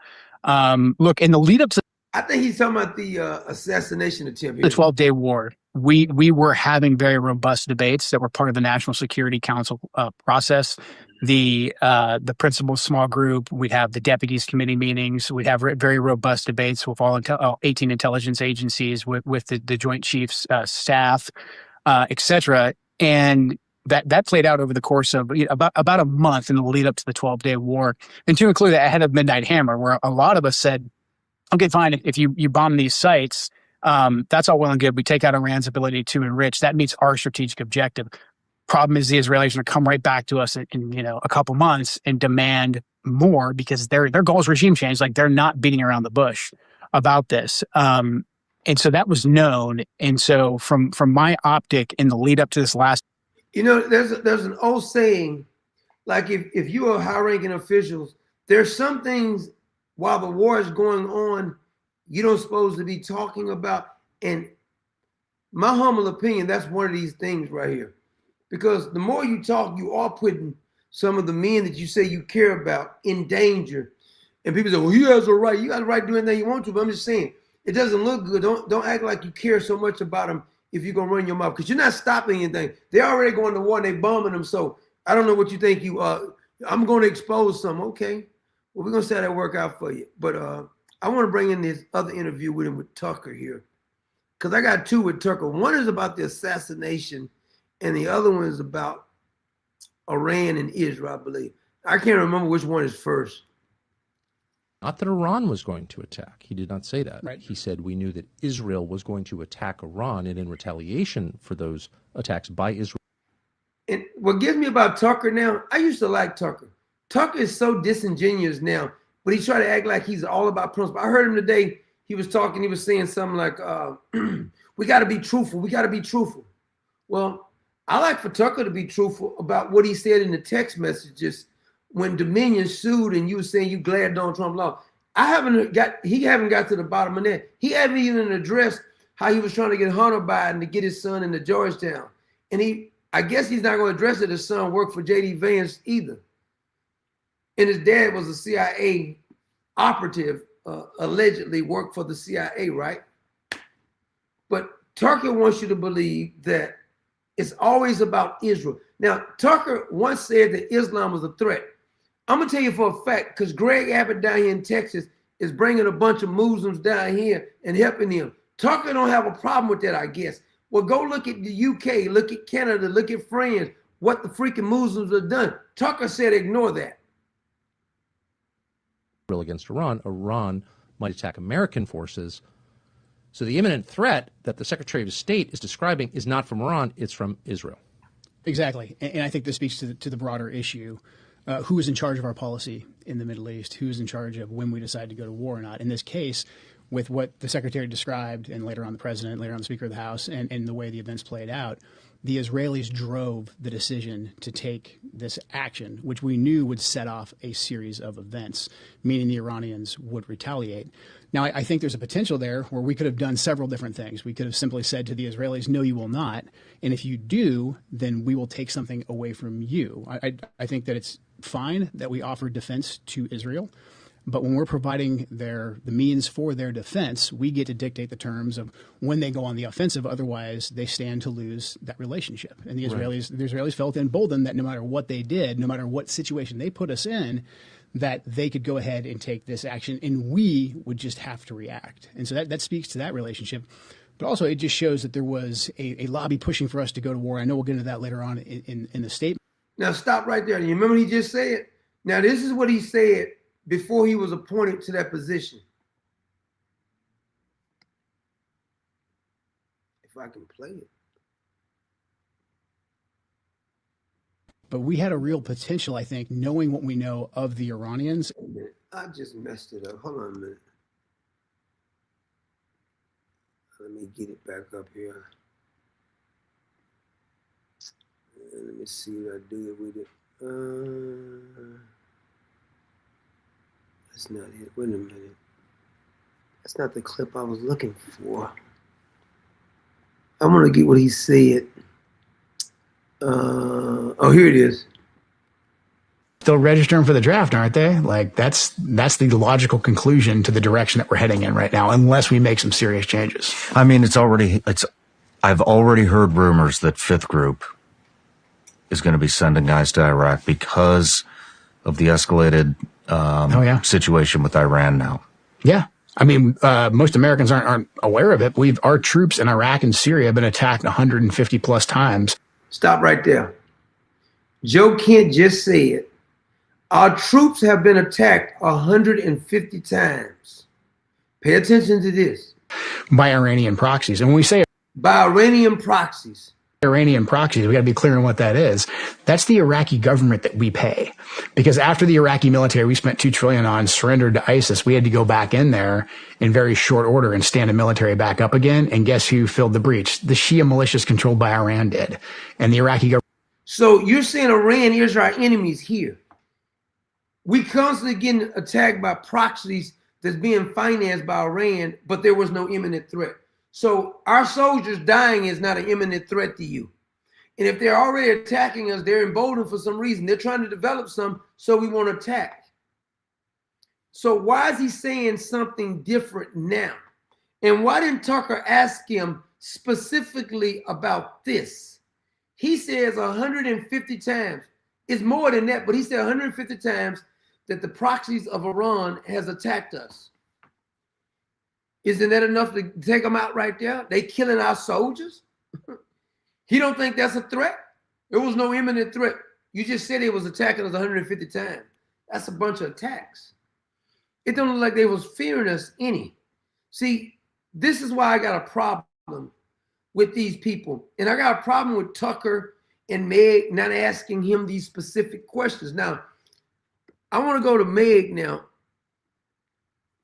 [SPEAKER 14] Look, in the lead up to,
[SPEAKER 10] I think he's talking about the assassination attempt.
[SPEAKER 14] The 12-day war. We were having very robust debates that were part of the National Security Council process. The principal small group, we'd have the deputies committee meetings, we'd have very robust debates with all 18 intelligence agencies, with the Joint Chiefs staff, et cetera. And that played out over the course of about a month in the lead up to the 12-day war. And to include ahead of Midnight Hammer, where a lot of us said, okay, fine, if you bomb these sites, that's all well and good. We take out Iran's ability to enrich. That meets our strategic objective. Problem is the Israelis are going to come right back to us in a couple months and demand more because their goal is regime change. Like they're not beating around the bush about this. And so that was known. And so from my optic in the lead up to this last,
[SPEAKER 10] there's an old saying, like if you are high-ranking officials, there's some things while the war is going on, you don't supposed to be talking about. And my humble opinion, that's one of these things right here. Because the more you talk, you are putting some of the men that you say you care about in danger. And people say, well, he has a right. You got a right to do anything you want to. But I'm just saying, it doesn't look good. Don't act like you care so much about them if you're going to run your mouth. Because you're not stopping anything. They're already going to war and they bombing them. So I don't know what you think I'm going to expose some. Okay. Well, we're going to see how that work out for you. But I want to bring in this other interview with him with Tucker here. Because I got two with Tucker. One is about the assassination. And the other one is about Iran and Israel, I believe. I can't remember which one is first.
[SPEAKER 15] Not that Iran was going to attack. He did not say that.
[SPEAKER 14] Right.
[SPEAKER 15] He said we knew that Israel was going to attack Iran, and in retaliation for those attacks by Israel.
[SPEAKER 10] And what gets me about Tucker now, I used to like Tucker. Tucker is so disingenuous now, but he tried to act like he's all about principle. I heard him today. He was saying something like, we got to be truthful. We got to be truthful. Well, I like for Tucker to be truthful about what he said in the text messages when Dominion sued and you were saying you glad Donald Trump lost. He haven't got to the bottom of that. He haven't even addressed how he was trying to get Hunter Biden to get his son into Georgetown. And I guess he's not going to address it. His son worked for J.D. Vance either. And his dad was a CIA operative, allegedly worked for the CIA, right? But Tucker wants you to believe that it's always about Israel. Now, Tucker once said that Islam was a threat. I'm going to tell you for a fact, because Greg Abbott down here in Texas is bringing a bunch of Muslims down here and helping them. Tucker don't have a problem with that, I guess. Well, go look at the UK, look at Canada, look at France, what the freaking Muslims have done. Tucker said ignore that.
[SPEAKER 15] Against Iran, Iran might attack American forces. So the imminent threat that the Secretary of State is describing is not from Iran, it's from Israel.
[SPEAKER 14] Exactly. And I think this speaks to the broader issue. Who is in charge of our policy in the Middle East? Who is in charge of when we decide to go to war or not? In this case, with what the Secretary described, and later on the President, later on the Speaker of the House, and the way the events played out, the Israelis drove the decision to take this action, which we knew would set off a series of events, meaning the Iranians would retaliate. Now, I think there's a potential there where we could have done several different things. We could have simply said to the Israelis, no, you will not. And if you do, then we will take something away from you. I think that it's fine that we offer defense to Israel. But when we're providing the means for their defense, we get to dictate the terms of when they go on the offensive. Otherwise, they stand to lose that relationship. And the Israelis felt emboldened that no matter what they did, no matter what situation they put us in, that they could go ahead and take this action, and we would just have to react. And so that speaks to that relationship. But also, it just shows that there was a lobby pushing for us to go to war. I know we'll get into that later on in the statement.
[SPEAKER 10] Now, stop right there. You remember what he just said? Now, this is what he said before he was appointed to that position. If I can play it.
[SPEAKER 14] But we had a real potential, I think, knowing what we know of the Iranians.
[SPEAKER 10] Wait a minute. I just messed it up. Hold on a minute. Let me get it back up here. Let me see what I did with it. That's not it. Wait a minute. That's not the clip I was looking for. I'm going to get what he said. Oh, here it is.
[SPEAKER 14] Still registering for the draft, aren't they? Like that's the logical conclusion to the direction that we're heading in right now, unless we make some serious changes.
[SPEAKER 16] I mean, I've already heard rumors that Fifth Group is going to be sending guys to Iraq because of the escalated situation with Iran now.
[SPEAKER 14] Yeah. I mean, most Americans aren't aware of it. Our troops in Iraq and Syria have been attacked 150 plus times.
[SPEAKER 10] Stop right there. Joe Kent just said, our troops have been attacked 150 times. Pay attention to this.
[SPEAKER 14] By Iranian proxies. And when we say
[SPEAKER 10] by Iranian proxies.
[SPEAKER 14] Iranian proxies, we got to be clear on what that is. That's the Iraqi government that we pay. Because after the Iraqi military we spent $2 trillion on surrendered to ISIS, we had to go back in there in very short order and stand the military back up again. And guess who filled the breach? The Shia militias controlled by Iran did. And the Iraqi government.
[SPEAKER 10] So you're saying Iran is our enemies here. We constantly getting attacked by proxies that's being financed by Iran, but there was no imminent threat. So our soldiers dying is not an imminent threat to you. And if they're already attacking us, they're emboldened for some reason. They're trying to develop some, so we want to attack. So why is he saying something different now? And why didn't Tucker ask him specifically about this? He says 150 times. It's more than that, but he said 150 times that the proxies of Iran has attacked us. Isn't that enough to take them out right there? They killing our soldiers? He don't think that's a threat? There was no imminent threat. You just said it was attacking us 150 times. That's a bunch of attacks. It don't look like they was fearing us any. See, this is why I got a problem with these people. And I got a problem with Tucker and Meg not asking him these specific questions. Now, I want to go to Meg now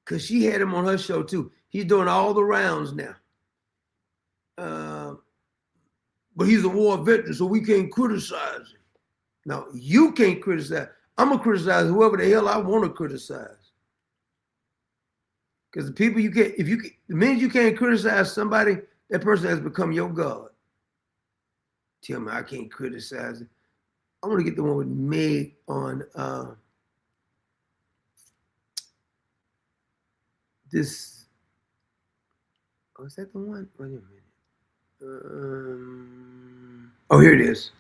[SPEAKER 10] because she had him on her show too. He's doing all the rounds now. But he's a war veteran, so we can't criticize him. Now, you can't criticize. I'm going to criticize whoever the hell I want to criticize. Because the people you can't, the minute you can't criticize somebody, that person has become your God. Tell me I can't criticize it. I want to get the one with Meg on this. Oh, is that the one? Wait a minute. Oh, here it is.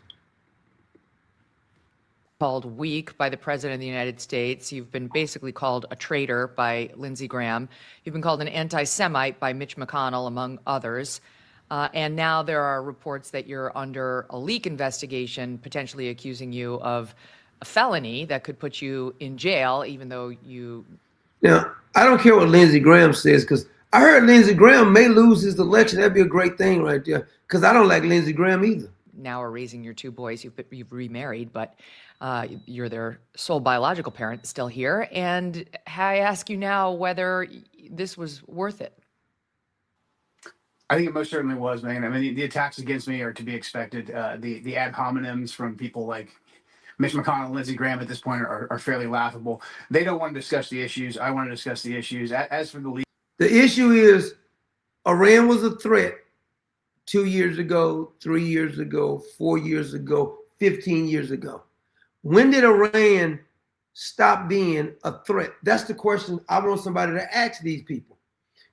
[SPEAKER 17] Called weak by the President of the United States. You've been basically called a traitor by Lindsey Graham. You've been called an anti-Semite by Mitch McConnell, among others. And now there are reports that you're under a leak investigation, potentially accusing you of a felony that could put you in jail, even though you...
[SPEAKER 10] Now, I don't care what Lindsey Graham says, because I heard Lindsey Graham may lose his election. That'd be a great thing right there, because I don't like Lindsey Graham either.
[SPEAKER 17] Now are raising your two boys. You've remarried, but you're their sole biological parent still here. And I ask you now whether this was worth it.
[SPEAKER 14] I think it most certainly was, Megyn. I mean, the attacks against me are to be expected. The ad hominems from people like Mitch McConnell and Lindsey Graham at this point are fairly laughable. They don't want to discuss the issues. I want to discuss the issues. As for the leak.
[SPEAKER 10] The issue is Iran was a threat 2 years ago, 3 years ago, 4 years ago, 15 years ago. When did Iran stop being a threat? That's the question I want somebody to ask these people.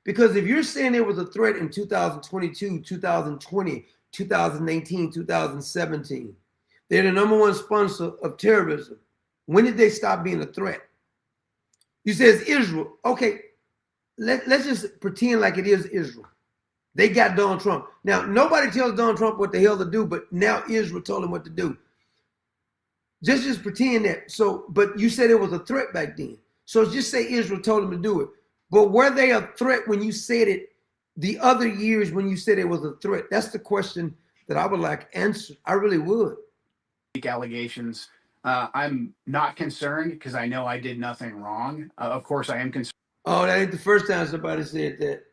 [SPEAKER 10] Because if you're saying there was a threat in 2022, 2020, 2018, 2017, they're the #1 sponsor of terrorism. When did they stop being a threat? You say it's Israel. Okay, let's just pretend like it is Israel. They got Donald Trump. Now, nobody tells Donald Trump what the hell to do, but now Israel told him what to do. Just pretend that. So, but you said it was a threat back then. So just say Israel told him to do it. But were they a threat when you said it the other years when you said it was a threat? That's the question that I would like answered. I really would.
[SPEAKER 14] Allegations. I'm not concerned because I know I did nothing wrong. Of course, I am concerned.
[SPEAKER 10] Oh, that ain't the first time somebody said that.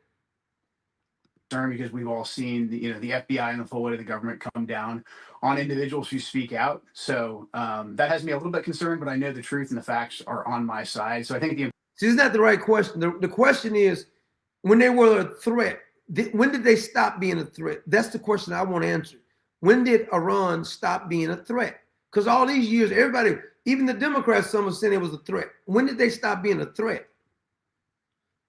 [SPEAKER 14] Because we've all seen the FBI and the full weight of the government come down on individuals who speak out. So that has me a little bit concerned, but I know the truth and the facts are on my side. So I think
[SPEAKER 10] see, it's not the right question. The question is, when they were a threat, when did they stop being a threat? That's the question I want to answer. When did Iran stop being a threat? Because all these years, everybody, even the Democrats, some have said it was a threat. When did they stop being a threat?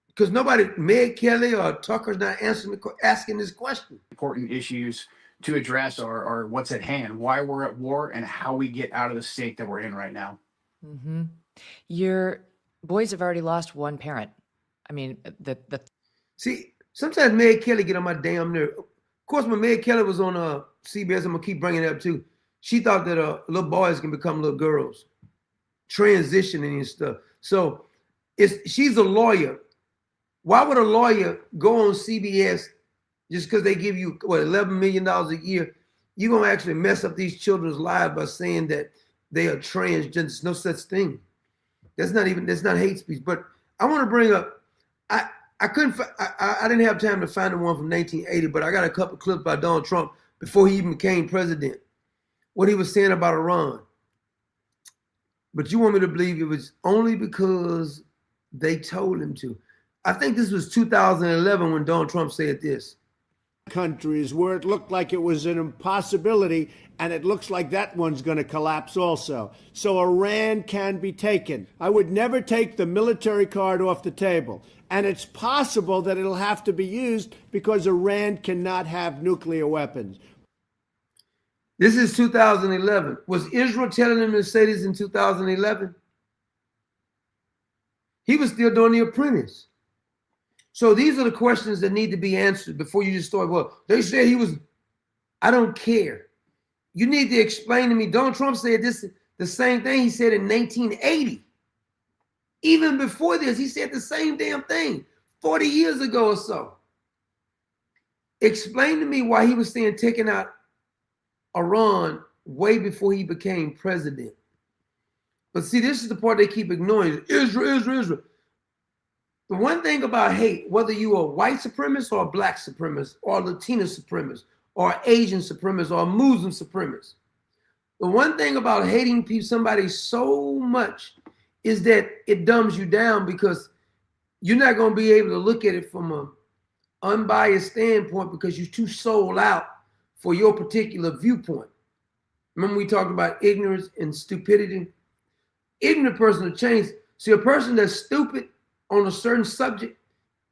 [SPEAKER 10] Because nobody, Meg Kelly or Tucker's not asking this question.
[SPEAKER 14] Important issues to address are what's at hand, why we're at war, and how we get out of the state that we're in right now.
[SPEAKER 17] Mm-hmm. Your boys have already lost one parent. I mean,
[SPEAKER 10] See, sometimes Meg Kelly get on my damn nerve. Of course, when Meg Kelly was on CBS, I'm going to keep bringing it up too. She thought that little boys can become little girls, transitioning and stuff. So she's a lawyer. Why would a lawyer go on CBS just because they give you, what, $11 million a year you're going to actually mess up these children's lives by saying that they are transgender. There's no such thing. That's not hate speech. But I want to bring up, I didn't have time to find the one from 1980, but I got a couple clips by Donald Trump before he even became president, what he was saying about Iran. But you want me to believe it was only because they told him to. I think this was 2011 when Donald Trump said this.
[SPEAKER 18] Countries where it looked like it was an impossibility, and it looks like that one's going to collapse also. So Iran can be taken. I would never take the military card off the table. And it's possible that it'll have to be used because Iran cannot have nuclear weapons.
[SPEAKER 10] This is 2011. Was Israel telling him to say this in 2011? He was still doing The Apprentice. So these are the questions that need to be answered before you just start, well, they said he was, I don't care. You need to explain to me. Donald Trump said this, the same thing he said in 1980. Even before this, he said the same damn thing 40 years ago or so. Explain to me why he was saying taking out Iran way before he became president. But see, this is the part they keep ignoring. Israel, Israel, Israel. The one thing about hate, whether you are a white supremacist or a black supremacist or a Latino supremacist or Asian supremacist or a Muslim supremacist, the one thing about hating people, somebody so much is that it dumbs you down because you're not going to be able to look at it from an unbiased standpoint because you're too sold out for your particular viewpoint. Remember we talked about ignorance and stupidity? Ignorant person will change. See, a person that's stupid on a certain subject,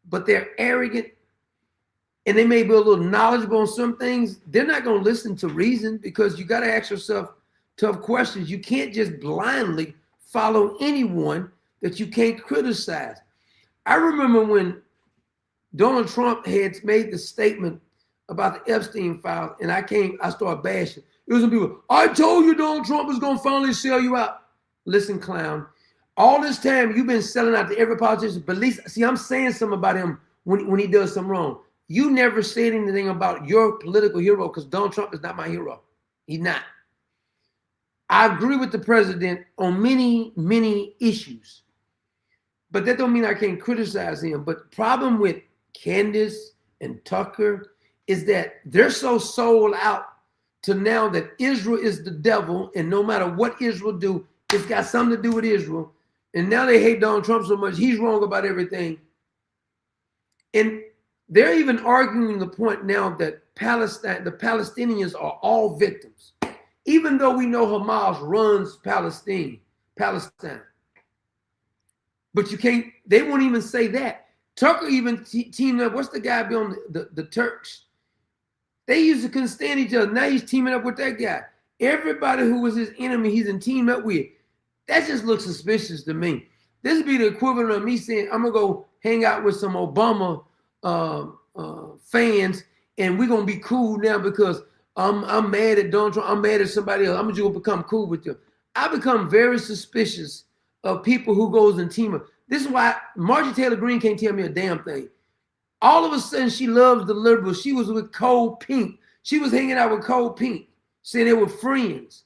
[SPEAKER 10] but they're arrogant and they may be a little knowledgeable on some things, they're not going to listen to reason because you got to ask yourself tough questions. You can't just blindly follow anyone that you can't criticize. I remember when Donald Trump had made the statement about the Epstein file, and I started bashing. It was some people, I told you Donald Trump was going to finally sell you out. Listen, clown, all this time you've been selling out to every politician, but at least, see, I'm saying something about him when he does something wrong. You never said anything about your political hero because Donald Trump is not my hero. He's not. I agree with the president on many, many issues, but that don't mean I can't criticize him. But the problem with Candace and Tucker is that they're so sold out to now that Israel is the devil, and no matter what Israel do, it's got something to do with Israel. And now they hate Donald Trump so much, he's wrong about everything. And they're even arguing the point now that the Palestinians are all victims, even though we know Hamas runs Palestine. But you can't, they won't even say that. Tucker even teamed up, what's the guy be on the Turks? They used to couldn't stand each other. Now he's teaming up with that guy. Everybody who was his enemy, he's in team up with. That just looks suspicious to me. This would be the equivalent of me saying, I'm going to go hang out with some Obama fans, and we're going to be cool now because I'm mad at Donald Trump. I'm mad at somebody else. I'm just going to become cool with them. I become very suspicious of people who goes and team up. This is why Marjorie Taylor Greene can't tell me a damn thing. All of a sudden, she loves the liberals. She was with Cole Pink. She was hanging out with Cole Pink, saying they were friends.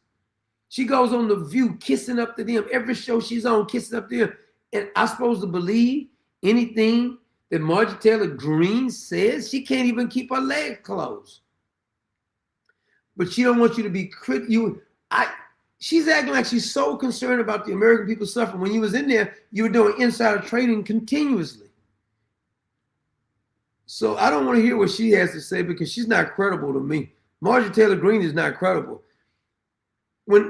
[SPEAKER 10] She goes on The View, kissing up to them. Every show she's on, kissing up to them. And I'm supposed to believe anything that Marjorie Taylor Greene says? She can't even keep her legs closed. But she don't want you to be she's acting like she's so concerned about the American people suffering. When you was in there, you were doing insider trading continuously. So I don't want to hear what she has to say because she's not credible to me. Marjorie Taylor Greene is not credible. When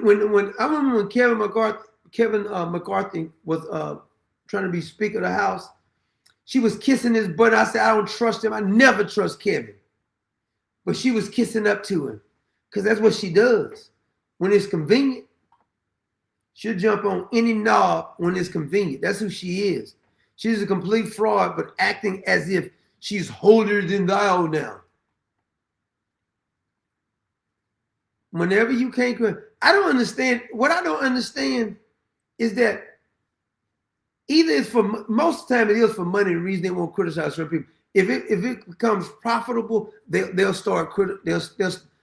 [SPEAKER 10] I remember when Kevin McCarthy was trying to be Speaker of the House, she was kissing his butt. I said, I don't trust him. I never trust Kevin. But she was kissing up to him because that's what she does. When it's convenient, she'll jump on any knob when it's convenient. That's who she is. She's a complete fraud, but acting as if she's holier than thou now. Whenever you can't, I don't understand. What I don't understand is that either it's for, most of the time it is for money, the reason they won't criticize certain people. If it becomes profitable, they'll start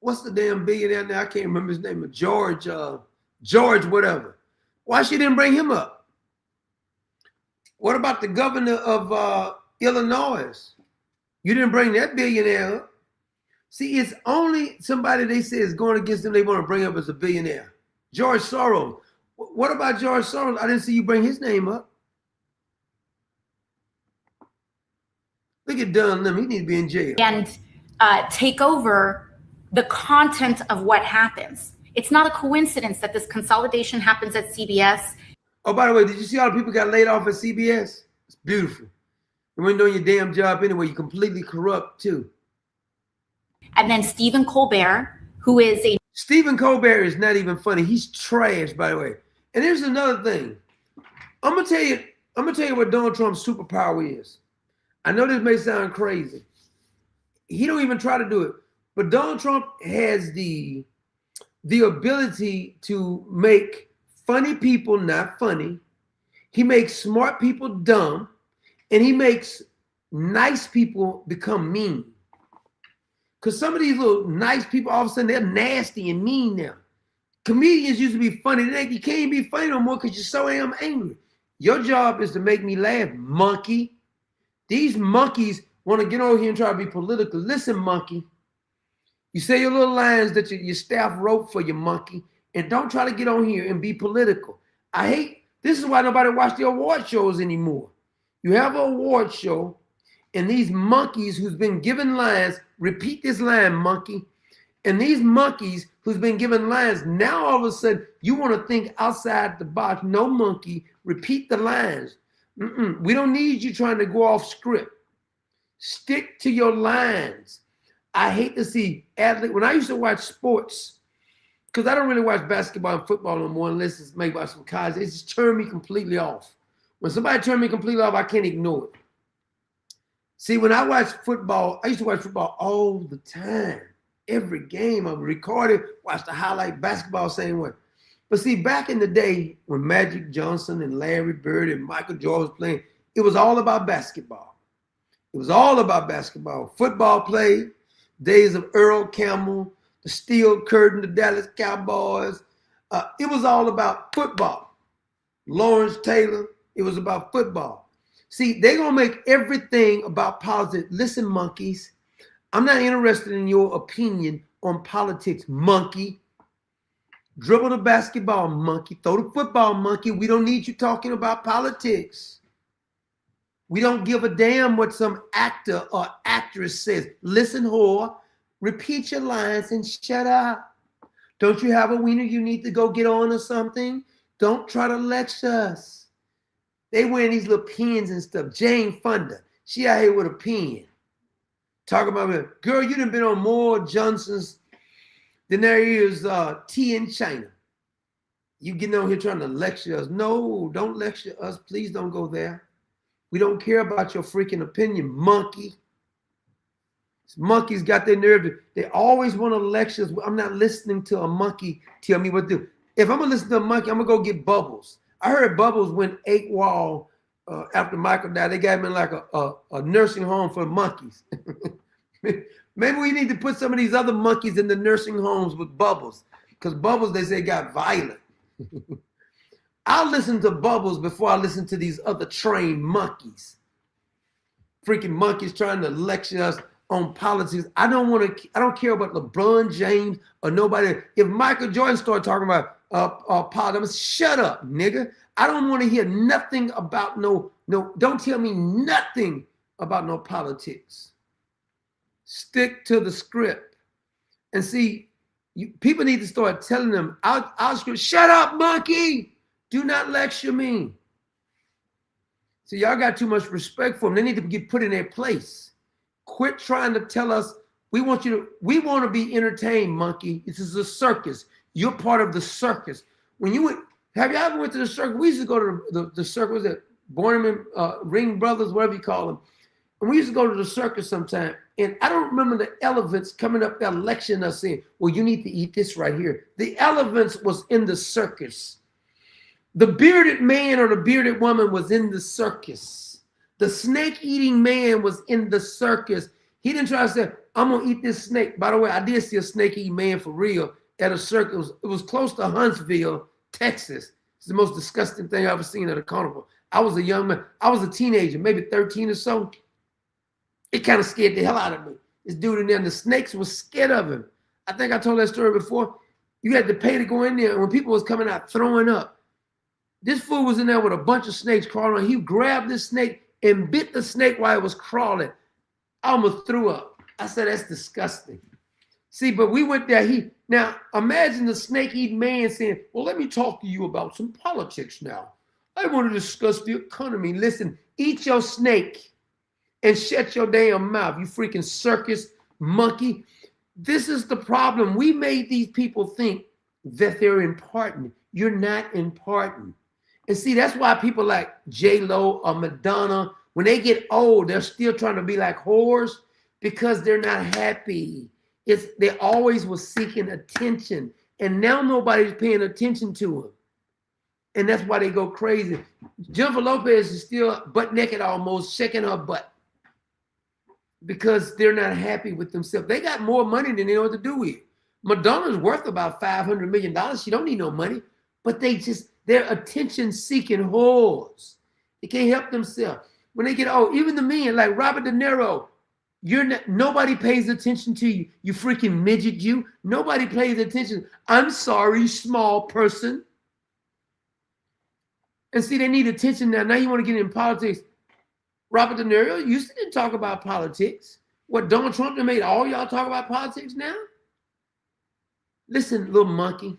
[SPEAKER 10] what's the damn billionaire now? I can't remember his name. George whatever. Why she didn't bring him up? What about the governor of Illinois? You didn't bring that billionaire up. See, it's only somebody they say is going against them they want to bring up as a billionaire. George Soros. What about George Soros? I didn't see you bring his name up. Look at Don Lemon. He needs to be in jail.
[SPEAKER 19] And take over the content of what happens. It's not a coincidence that this consolidation happens at CBS.
[SPEAKER 10] Oh, by the way, did you see all the people got laid off at CBS? It's beautiful. You weren't doing your damn job anyway. You're completely corrupt, too.
[SPEAKER 19] And then Stephen Colbert, who is a...
[SPEAKER 10] Stephen Colbert is not even funny. He's trash, by the way. And here's another thing. I'm gonna tell you what Donald Trump's superpower is. I know this may sound crazy. He don't even try to do it. But Donald Trump has the ability to make funny people not funny. He makes smart people dumb. And he makes nice people become mean. Because some of these little nice people, all of a sudden, they're nasty and mean now. Comedians used to be funny. You can't even be funny no more because you're so damn angry. Your job is to make me laugh, monkey. These monkeys want to get over here and try to be political. Listen, monkey. You say your little lines that your staff wrote for you, monkey. And don't try to get on here and be political. This is why nobody watch the award shows anymore. You have an award show, and these monkeys who's been given lines, repeat this line, monkey. And these monkeys who's been given lines, now all of a sudden, you want to think outside the box. No, monkey, repeat the lines. We don't need you trying to go off script. Stick to your lines. I hate to see athletes. When I used to watch sports, because I don't really watch basketball and football no more unless it's made by some guys, it just turned me completely off. When somebody turned me completely off, I can't ignore it. See, when I watch football, I used to watch football all the time. Every game I would record it, watch the highlight, basketball, same way. But see, back in the day when Magic Johnson and Larry Bird and Michael Jordan was playing, it was all about basketball. It was all about basketball. Football played, days of Earl Campbell, the Steel Curtain, the Dallas Cowboys. It was all about football. Lawrence Taylor, it was about football. See, they're going to make everything about politics. Listen, monkeys, I'm not interested in your opinion on politics, monkey. Dribble the basketball, monkey. Throw the football, monkey. We don't need you talking about politics. We don't give a damn what some actor or actress says. Listen, whore, repeat your lines and shut up. Don't you have a wiener you need to go get on or something? Don't try to lecture us. They wearing these little pins and stuff. Jane Fonda, she out here with a pen. Talking about me. Girl, you done been on more Johnsons than there is tea in China. You getting on here trying to lecture us. No, don't lecture us. Please don't go there. We don't care about your freaking opinion, monkey. These monkeys got their nerve. They always want to lecture us. I'm not listening to a monkey tell me what to do. If I'm going to listen to a monkey, I'm going to go get Bubbles. I heard Bubbles went AWOL after Michael died. They got him in like a nursing home for monkeys. Maybe we need to put some of these other monkeys in the nursing homes with Bubbles, because Bubbles, they say, got violent. I'll listen to Bubbles before I listen to these other trained monkeys. Freaking monkeys trying to lecture us on politics. I don't care about LeBron James or nobody. If Michael Jordan started talking about politics, shut up, nigga. I don't want to hear nothing about don't tell me nothing about no politics. Stick to the script. And see, people need to start telling them, I'll script, shut up, monkey. Do not lecture me. See, y'all got too much respect for them. They need to get put in their place. Quit trying to tell us, we want to be entertained, monkey. This is a circus. You're part of the circus. Have you ever went to the circus? We used to go to the circus at Borneman, Ring Brothers, whatever you call them. And we used to go to the circus sometime. And I don't remember the elephants coming up there lecturing us saying, well, you need to eat this right here. The elephants was in the circus. The bearded man or the bearded woman was in the circus. The snake-eating man was in the circus. He didn't try to say, I'm gonna eat this snake. By the way, I did see a snake-eating man for real at a circus. It was close to Huntsville, Texas. It's the most disgusting thing I've ever seen at a carnival. I was a young man. I was a teenager, maybe 13 or so. It kind of scared the hell out of me. This dude in there, and the snakes was scared of him. I think I told that story before. You had to pay to go in there, and when people was coming out throwing up, this fool was in there with a bunch of snakes crawling. He grabbed this snake and bit the snake while it was crawling. I almost threw up. I said, that's disgusting. See, but we went there. Now, imagine the snake-eating man saying, well, let me talk to you about some politics now. I want to discuss the economy. Listen, eat your snake and shut your damn mouth, you freaking circus monkey. This is the problem. We made these people think that they're important. You're not important. And see, that's why people like J-Lo or Madonna, when they get old, they're still trying to be like whores because they're not happy. They always was seeking attention, and now nobody's paying attention to them. And that's why they go crazy. Jennifer Lopez is still butt naked almost, shaking her butt because they're not happy with themselves. They got more money than they know what to do with. Madonna's worth about $500 million. She don't need no money, but they're attention-seeking whores. They can't help themselves. When they get old, even the men like Robert De Niro, nobody pays attention to you. You freaking midget, you. Nobody pays attention. I'm sorry, small person. And see, they need attention now. Now you want to get in politics. Robert De Niro used to didn't talk about politics. What, Donald Trump made all y'all talk about politics now? Listen, little monkey.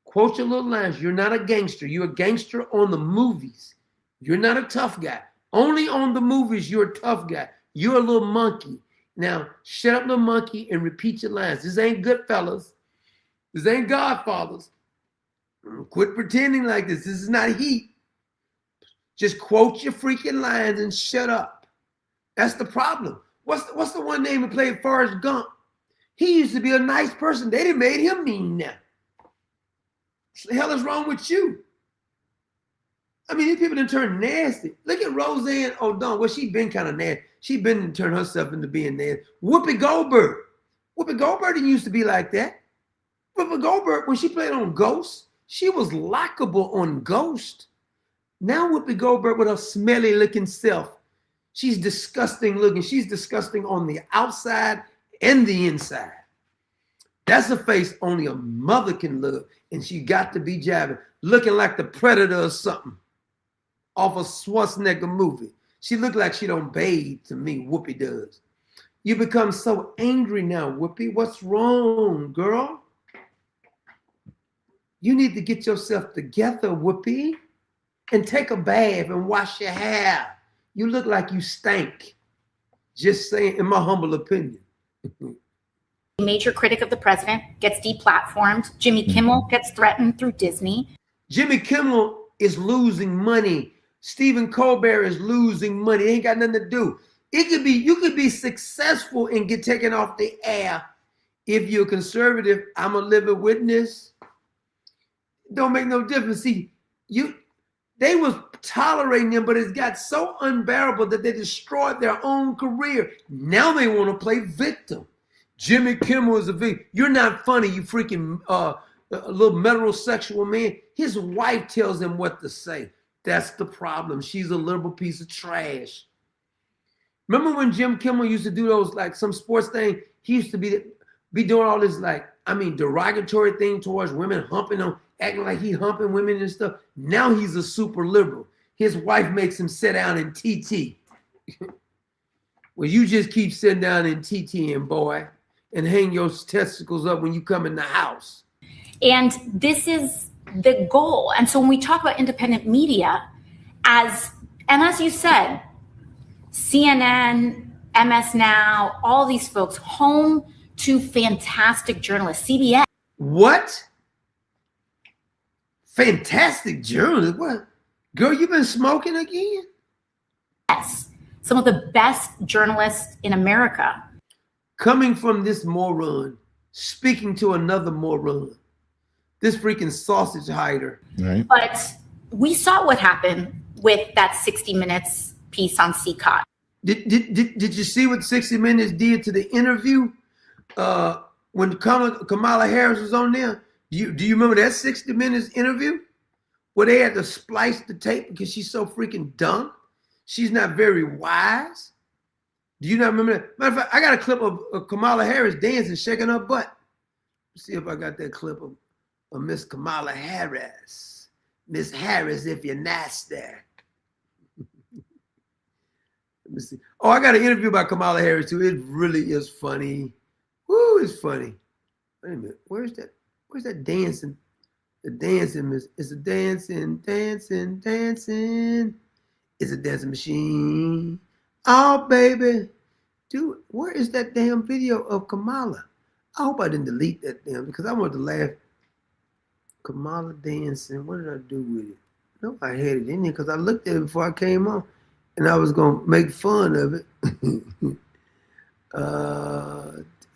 [SPEAKER 10] Quote your little lines. You're not a gangster. You're a gangster on the movies. You're not a tough guy. Only on the movies you're a tough guy. You're a little monkey. Now, shut up, little monkey, and repeat your lines. This ain't Goodfellas. This ain't Godfathers. Quit pretending like this. This is not Heat. Just quote your freaking lines and shut up. That's the problem. What's the one name who played Forrest Gump? He used to be a nice person. They done made him mean now. What the hell is wrong with you? I mean, these people done turned nasty. Look at Roseanne O'Donnell. Well, she been kind of nasty. She been turned herself into being nasty. Whoopi Goldberg. Whoopi Goldberg didn't used to be like that. Whoopi Goldberg, when she played on Ghost, she was likable on Ghost. Now Whoopi Goldberg with her smelly looking self, she's disgusting looking. She's disgusting on the outside and the inside. That's a face only a mother can love. And she got to be jabbing, looking like the Predator or something off a Schwarzenegger movie. She looked like she don't bathe to me, Whoopi does. You become so angry now, Whoopi. What's wrong, girl? You need to get yourself together, Whoopi, and take a bath and wash your hair. You look like you stink. Just saying, in my humble opinion.
[SPEAKER 19] Major critic of the president gets deplatformed. Jimmy Kimmel gets threatened through Disney.
[SPEAKER 10] Jimmy Kimmel is losing money. Stephen Colbert is losing money. It ain't got nothing to do. You could be successful and get taken off the air if you're conservative. I'm a living witness. Don't make no difference. See, they was tolerating them, but it's got so unbearable that they destroyed their own career. Now they want to play victim. Jimmy Kimmel is a victim. You're not funny, you freaking little metrosexual man. His wife tells him what to say. That's the problem. She's a liberal piece of trash. Remember when Jim Kimmel used to do those, like some sports thing? He used to be doing all this, derogatory thing towards women, humping them, acting like he humping women and stuff. Now he's a super liberal. His wife makes him sit down in TT. Well, you just keep sitting down in TTing, boy, and hang your testicles up when you come in the house.
[SPEAKER 19] And this is the goal. And so when we talk about independent media, as you said, CNN, MS Now, all these folks, home to fantastic journalists, CBS.
[SPEAKER 10] What? Fantastic journalists? What? Girl, you been smoking again?
[SPEAKER 19] Yes. Some of the best journalists in America.
[SPEAKER 10] Coming from this moron, speaking to another moron. This freaking sausage hider.
[SPEAKER 16] Right.
[SPEAKER 19] But we saw what happened with that 60 Minutes piece on CCOT.
[SPEAKER 10] Did you see what 60 Minutes did to the interview when Kamala Harris was on there? Do you remember that 60 Minutes interview where they had to splice the tape because she's so freaking dumb? She's not very wise. Do you not remember that? Matter of fact, I got a clip of Kamala Harris dancing, shaking her butt. Let's see if I got that clip of Miss Kamala Harris. Miss Harris, if you're nasty. Let me see. Oh, I got an interview about Kamala Harris too. It really is funny. Woo, it's funny. Wait a minute. Where's that dancing? The dancing, Miss. It's a dancing. It's a dancing machine. Oh, baby. Dude, where is that damn video of Kamala? I hope I didn't delete that damn because I wanted to laugh. Kamala dancing. What did I do with it? No, I had it in there because I looked at it before I came on. And I was going to make fun of it.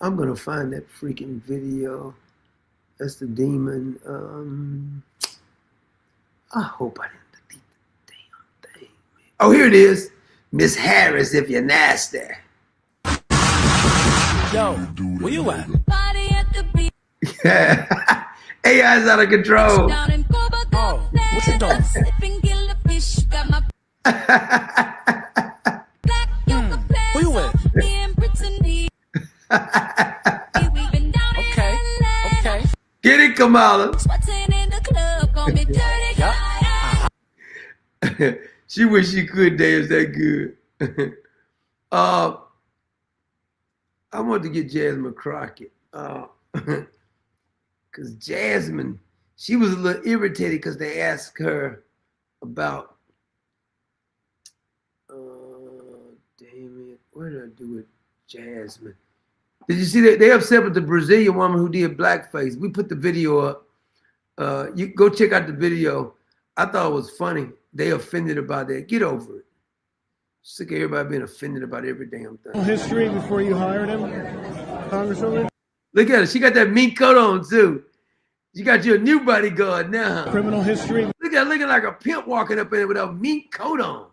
[SPEAKER 10] I'm going to find that freaking video. That's the demon. I hope I didn't delete the damn thing. Oh, here it is. Miss Harris, if you're nasty.
[SPEAKER 20] Yo, where you at?
[SPEAKER 10] AI's out of control.
[SPEAKER 20] Oh, what you doing? Who you with? Okay.
[SPEAKER 10] Get it, Kamala. She wish she could dance that good. I wanted to get Jasmine Crockett. Because Jasmine, she was a little irritated because they asked her about damn it. What did I do with Jasmine? Did you see that? They upset with the Brazilian woman who did blackface. We put the video up. You go check out the video. I thought it was funny. They offended about that. Get over it. Sick of everybody being offended about every damn thing.
[SPEAKER 18] History before you hired him, Congresswoman?
[SPEAKER 10] Look at her. She got that mink coat on, too. You got your new bodyguard now.
[SPEAKER 18] Criminal history?
[SPEAKER 10] Look at her looking like a pimp walking up in there with a mink coat on.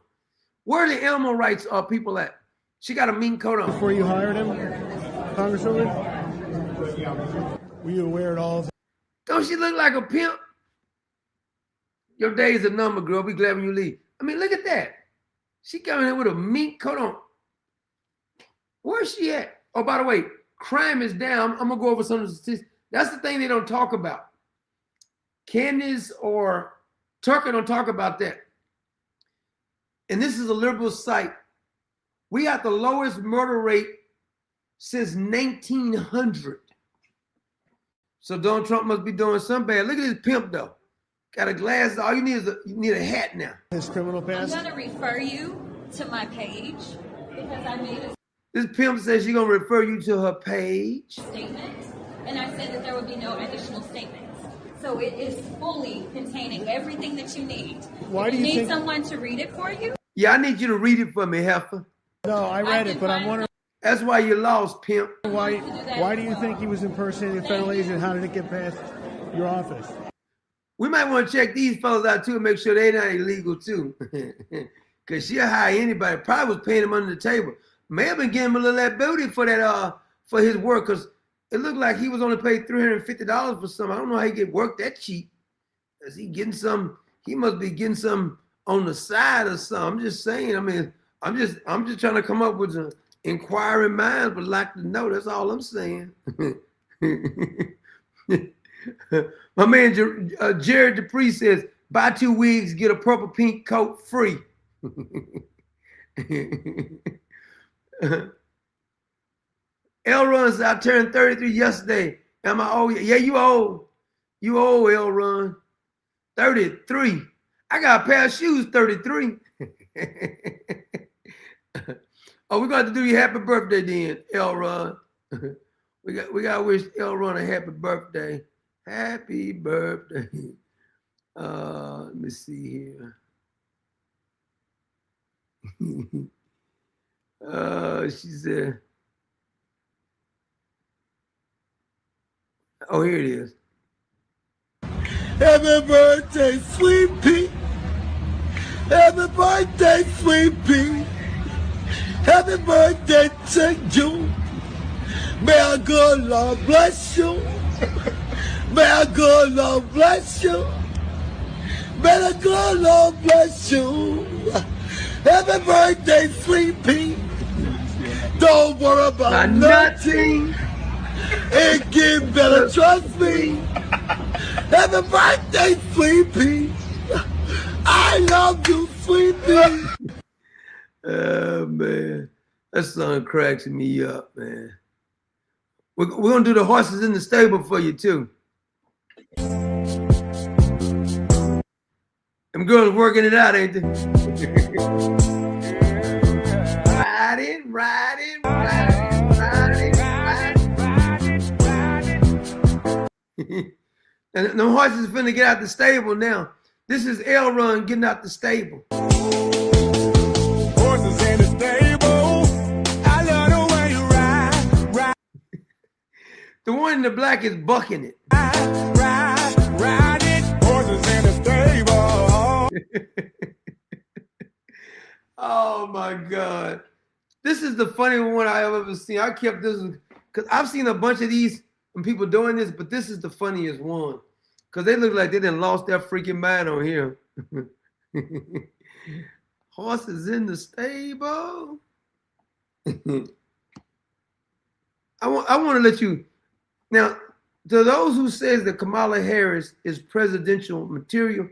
[SPEAKER 10] Where are the animal rights people at? She got a mink coat on.
[SPEAKER 18] Before you hired him, Congresswoman? Were you aware at all?
[SPEAKER 10] Don't she look like a pimp? Your days are number, girl. Be glad when you leave. I mean, look at that. She coming in with a mink coat on. Where's she at? Oh, by the way, crime is down. I'm going to go over some of the statistics. That's the thing they don't talk about. Candace or Tucker don't talk about that. And this is a liberal site. We got the lowest murder rate since 1900. So Donald Trump must be doing something bad. Look at this pimp, though. Got a glass. All you need is a hat now.
[SPEAKER 18] His criminal past.
[SPEAKER 4] I'm going to refer you to my page because I made a
[SPEAKER 10] This pimp says she's going to refer you to her page.
[SPEAKER 4] statement, and I said that there would be no additional statements. So it is fully containing everything that you need.
[SPEAKER 18] Why
[SPEAKER 4] If
[SPEAKER 18] do
[SPEAKER 4] you
[SPEAKER 18] you
[SPEAKER 4] need
[SPEAKER 18] think-
[SPEAKER 4] someone to read it for you?
[SPEAKER 10] Yeah, I need you to read it for me, Heifer.
[SPEAKER 18] No, I read it, but I'm wondering
[SPEAKER 10] That's why you lost, pimp.
[SPEAKER 18] why do you think he was impersonating a federal agent? How did it get past your office?
[SPEAKER 10] We might want to check these fellas out too and make sure they're not illegal too. Cause she'll hire anybody. Probably was paying him under the table. May have been giving him a little of that booty for that for his work, cause it looked like he was only paid $350 for something. I don't know how he get work that cheap. Is he getting some? He must be getting some on the side or something. I'm just saying. I mean, I'm just trying to come up with an inquiring mind, but like to know. That's all I'm saying. My man Jared Dupree says, buy 2 wigs, get a purple pink coat free. L Run says, I turned 33 yesterday. Am I old? Yeah, you old. You old, L Run. 33. I got a pair of shoes, 33. Oh, we're going to do you happy birthday then, L Run. we got to wish L Run a happy birthday. Happy birthday. Let me see here. She said, oh, here it is.
[SPEAKER 1] Happy birthday, sweet pea. Happy birthday, sweet pea. Happy birthday to you. May a good Lord bless you. May a good Lord bless you. May the good Lord bless you. Happy birthday, sweet pea. Don't worry about nothing. It get better, trust me. Happy birthday, sweet pea. I love you, sweet pea. Oh, man. That song cracks me up, man. We're going to do the horses in the stable for you, too. Them girls working it out, ain't they? Riding, riding, riding, riding, riding. And them horses finna get out the stable now. This is L-Run getting out the stable. Horses in the stable. I love the way you ride. The one in the black is bucking it. Ride it. Horses in the stable. Oh my God. This is the funniest one I've ever seen. I kept this because I've seen a bunch of these when people doing this, but this is the funniest one. Because they look like they done lost their freaking mind on here. Horses in the stable. I want to let you now, to those who says that Kamala Harris is presidential material,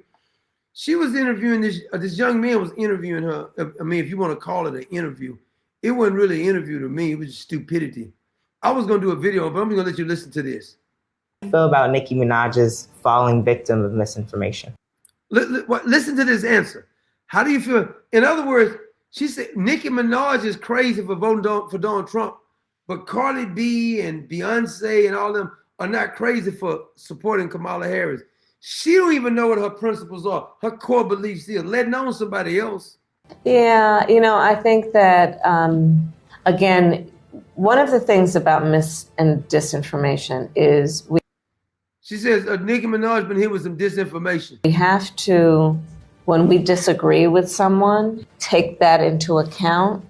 [SPEAKER 1] she was interviewing this young man was interviewing her. I mean, if you want to call it an interview, it wasn't really an interview to me. It was just stupidity. I was going to do a video, but I'm going to let you listen to this.
[SPEAKER 21] Feel about Nicki Minaj's falling victim of misinformation?
[SPEAKER 10] Listen to this answer. How do you feel? In other words, she said Nicki Minaj is crazy for voting for Donald Trump, but Cardi B and Beyonce and all them are not crazy for supporting Kamala Harris. She don't even know what her principles are, her core beliefs is, letting on somebody else.
[SPEAKER 22] Yeah, I think that, again, one of the things about mis and disinformation is
[SPEAKER 10] she says Nicki Minaj been here with some disinformation.
[SPEAKER 22] We have to, when we disagree with someone, take that into account.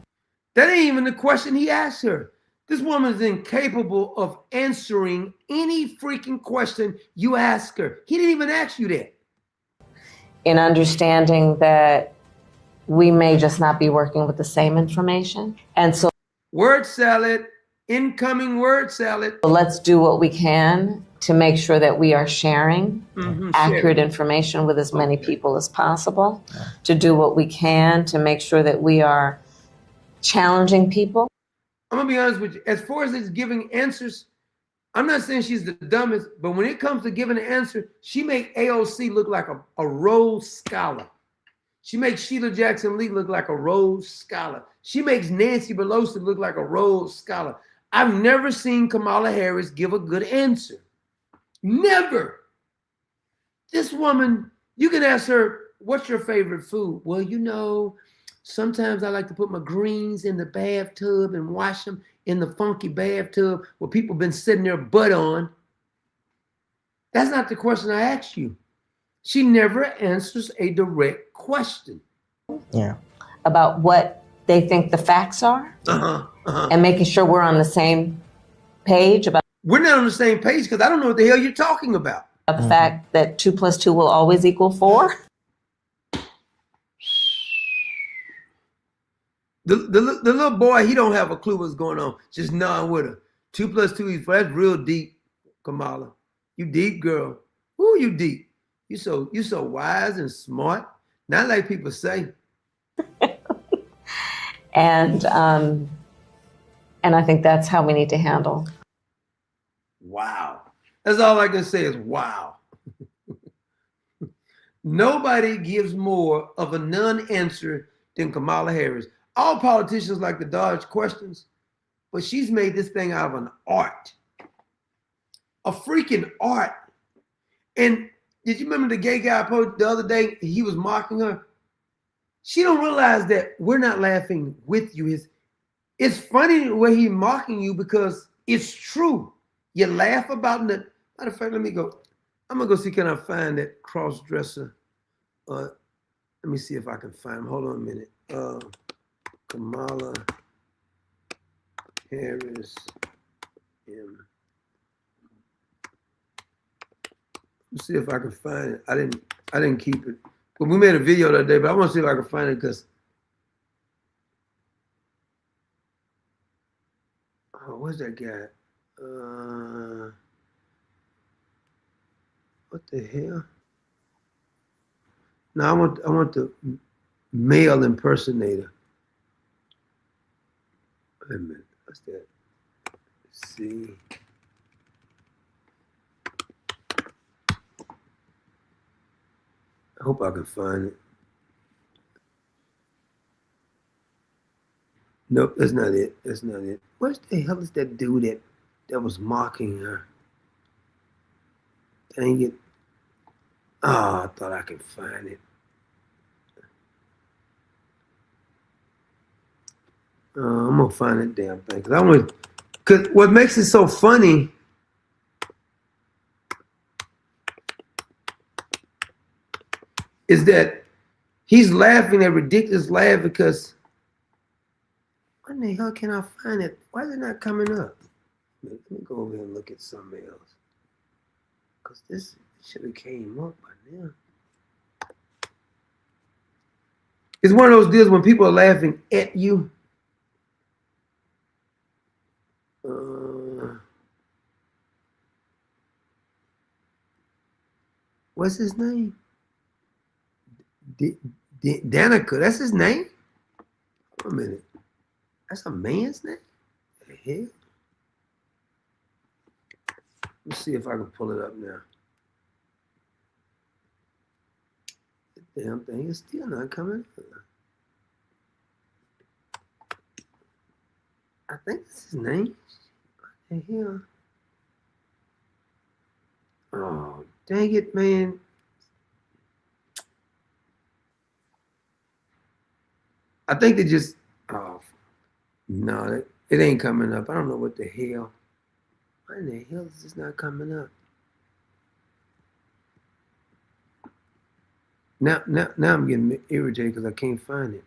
[SPEAKER 10] That ain't even the question he asked her. This woman's incapable of answering any freaking question you ask her. He didn't even ask you that.
[SPEAKER 22] In understanding that we may just not be working with the same information. And so
[SPEAKER 10] word salad, incoming word salad.
[SPEAKER 22] Let's do what we can to make sure that we are sharing accurate information with as many people as possible, to do what we can to make sure that we are challenging people.
[SPEAKER 10] I'm gonna be honest with you. As far as it's giving answers, I'm not saying she's the dumbest, but when it comes to giving an answer, she makes AOC look like a Rhodes Scholar. She makes Sheila Jackson Lee look like a Rhodes Scholar. She makes Nancy Pelosi look like a Rhodes Scholar. I've never seen Kamala Harris give a good answer. Never. This woman, you can ask her, what's your favorite food? Well, sometimes I like to put my greens in the bathtub and wash them in the funky bathtub where people been sitting their butt on. That's not the question I asked you. She never answers a direct question.
[SPEAKER 22] Yeah. About what they think the facts are and making sure we're on the same page about.
[SPEAKER 10] We're not on the same page because I don't know what the hell you're talking about.
[SPEAKER 22] The fact that 2 + 2 will always equal 4.
[SPEAKER 10] The little boy, he don't have a clue what's going on. Just nodding with her. 2 + 2 = 4. That's real deep, Kamala. You deep, girl. Ooh, you deep. You so wise and smart. Not like people say.
[SPEAKER 22] And I think that's how we need to handle.
[SPEAKER 10] Wow. That's all I can say is wow. Nobody gives more of a non-answer than Kamala Harris. All politicians like to dodge questions, but she's made this thing out of an art. A freaking art. And did you remember the gay guy posted the other day? He was mocking her. She don't realize that we're not laughing with you. It's funny the way he's mocking you because it's true. You laugh about it. Matter of fact, let me go. I'm gonna go see, can I find that cross-dresser? Let me see if I can find him. Hold on a minute. Kamala Harris. Let's see if I can find it. I didn't keep it. But we made a video the other day, but I want to see if I can find it because where's that guy? What the hell? No, I want the male impersonator. Wait a minute. What's that? Let's see. I hope I can find it. Nope, that's not it. That's not it. What the hell is that dude that was mocking her? Dang it. Oh, I thought I could find it. I'm gonna find that damn thing. Cause what makes it so funny is that he's laughing that ridiculous laugh because what in the hell can I find it? Why is it not coming up? Let me go over here and look at something else. Because this should have came up by now. It's one of those deals when people are laughing at you. What's his name? Danica, that's his name? Wait a minute. That's a man's name? What the hell? Let's see if I can pull it up now. The damn thing is still not coming up. I think that's his name. What the hell? Oh, dang it, man. I think they just, oh, no, it ain't coming up. I don't know what the hell. Why in the hell is this not coming up? Now I'm getting irritated because I can't find it.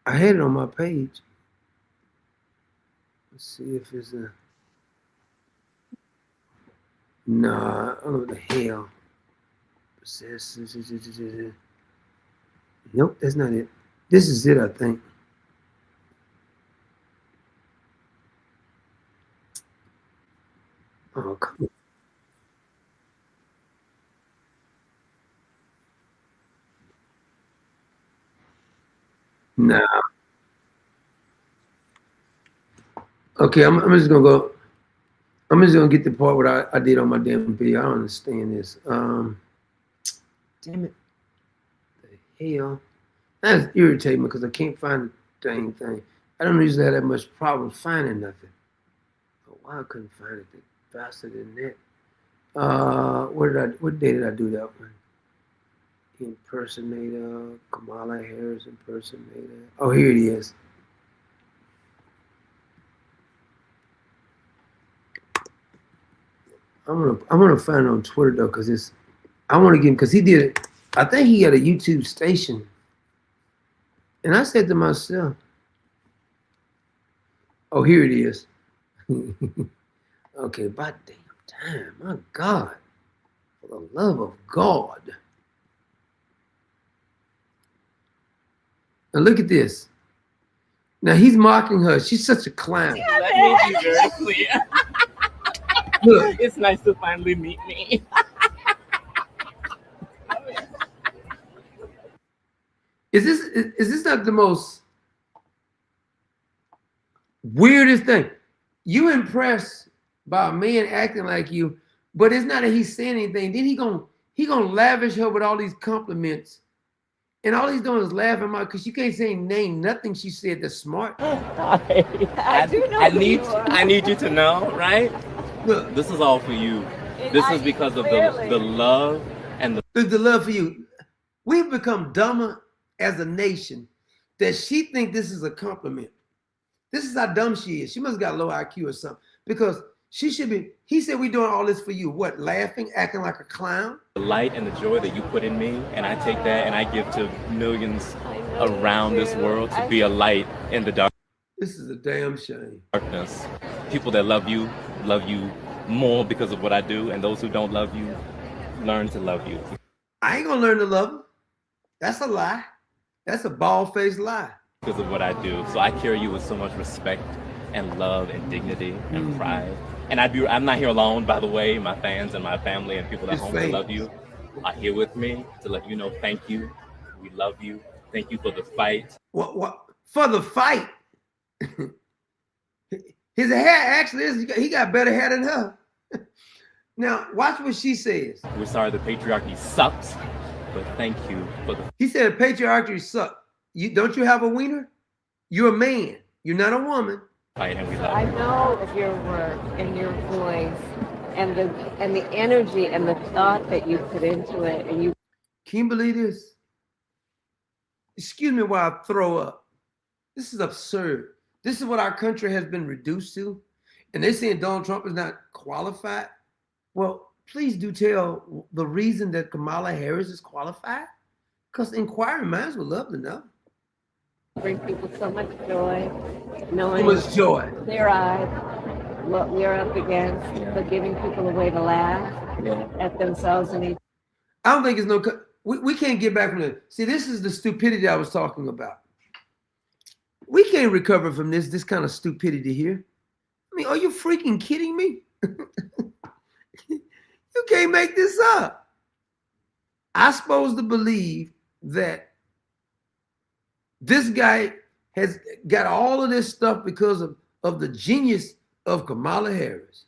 [SPEAKER 10] I had it on my page. Let's see if it's a. Nah, I don't know what the hell. Nope, that's not it. This is it, I think. Oh, come on. Nah. Okay, I'm just gonna go. I'm just gonna get the part what I did on my damn video. I don't understand this. Damn it. The hell. That's irritating me because I can't find the dang thing. I don't usually have that much problem finding nothing. Oh, why I couldn't find it faster than that? What day did I do that one? Impersonator, Kamala Harris impersonator. Oh, here it is. I'm gonna find it on Twitter though, because I want to get him because he did it. I think he had a YouTube station. And I said to myself, oh, here it is. Okay, by damn time, my God, for the love of God. Now look at this. Now he's mocking her. She's such a clown.
[SPEAKER 5] Let me be very clear.
[SPEAKER 10] Look.
[SPEAKER 5] It's nice to finally meet me.
[SPEAKER 10] Is this not the most weirdest thing? You impressed by a man acting like you, but it's not that he's saying anything. Then he gonna lavish her with all these compliments, and all he's doing is laughing at because you can't say name nothing she said that's smart.
[SPEAKER 5] I do know. I need you to know, right?
[SPEAKER 10] Look,
[SPEAKER 5] this is all for you. This is because of the love and
[SPEAKER 10] the love for you. We've become dumber as a nation that she think this is a compliment. This is how dumb she is. She must have got low IQ or something because she should be. He said we doing all this for you. What? Laughing, acting like a clown.
[SPEAKER 5] the light and the joy that you put in me, and I take that and I give to millions around this world to be a light in the dark.
[SPEAKER 10] This is a damn shame.
[SPEAKER 5] Darkness. People that love you more because of what I do, and those who don't love you learn to love you.
[SPEAKER 10] I ain't gonna learn to love him. That's a lie. That's a bald-faced lie.
[SPEAKER 5] Because of what I do. So I carry you with so much respect and love and dignity and pride. And I'm not here alone, by the way. My fans and my family and people at home that love you are here with me to let you know thank you. We love you. Thank you for the fight.
[SPEAKER 10] What? For the fight? His hair actually is, he got better hair than her. Now, watch what she says.
[SPEAKER 5] We're sorry the patriarchy sucks, but thank you for the...
[SPEAKER 10] He said patriarchy sucks. Don't you have a wiener? You're a man. You're not a woman.
[SPEAKER 5] Fight, and we love
[SPEAKER 6] I
[SPEAKER 5] you.
[SPEAKER 6] know of your work and your voice and the energy and the thought that you put into it. And you
[SPEAKER 10] can you believe this? Excuse me while I throw up. This is absurd. This is what our country has been reduced to. And they're saying Donald Trump is not qualified. Well, please do tell the reason that Kamala Harris is qualified. Because inquiring minds would love to know.
[SPEAKER 6] bring people so much joy, knowing
[SPEAKER 10] So much joy.
[SPEAKER 6] Clear eyed, what we're up against, but giving people a way to laugh at themselves and each.
[SPEAKER 10] I don't think it's no. We can't get back from that. See, this is the stupidity I was talking about. We can't recover from this kind of stupidity here. I mean, are you freaking kidding me? You can't make this up. I'm supposed to believe that this guy has got all of this stuff because of the genius of Kamala Harris.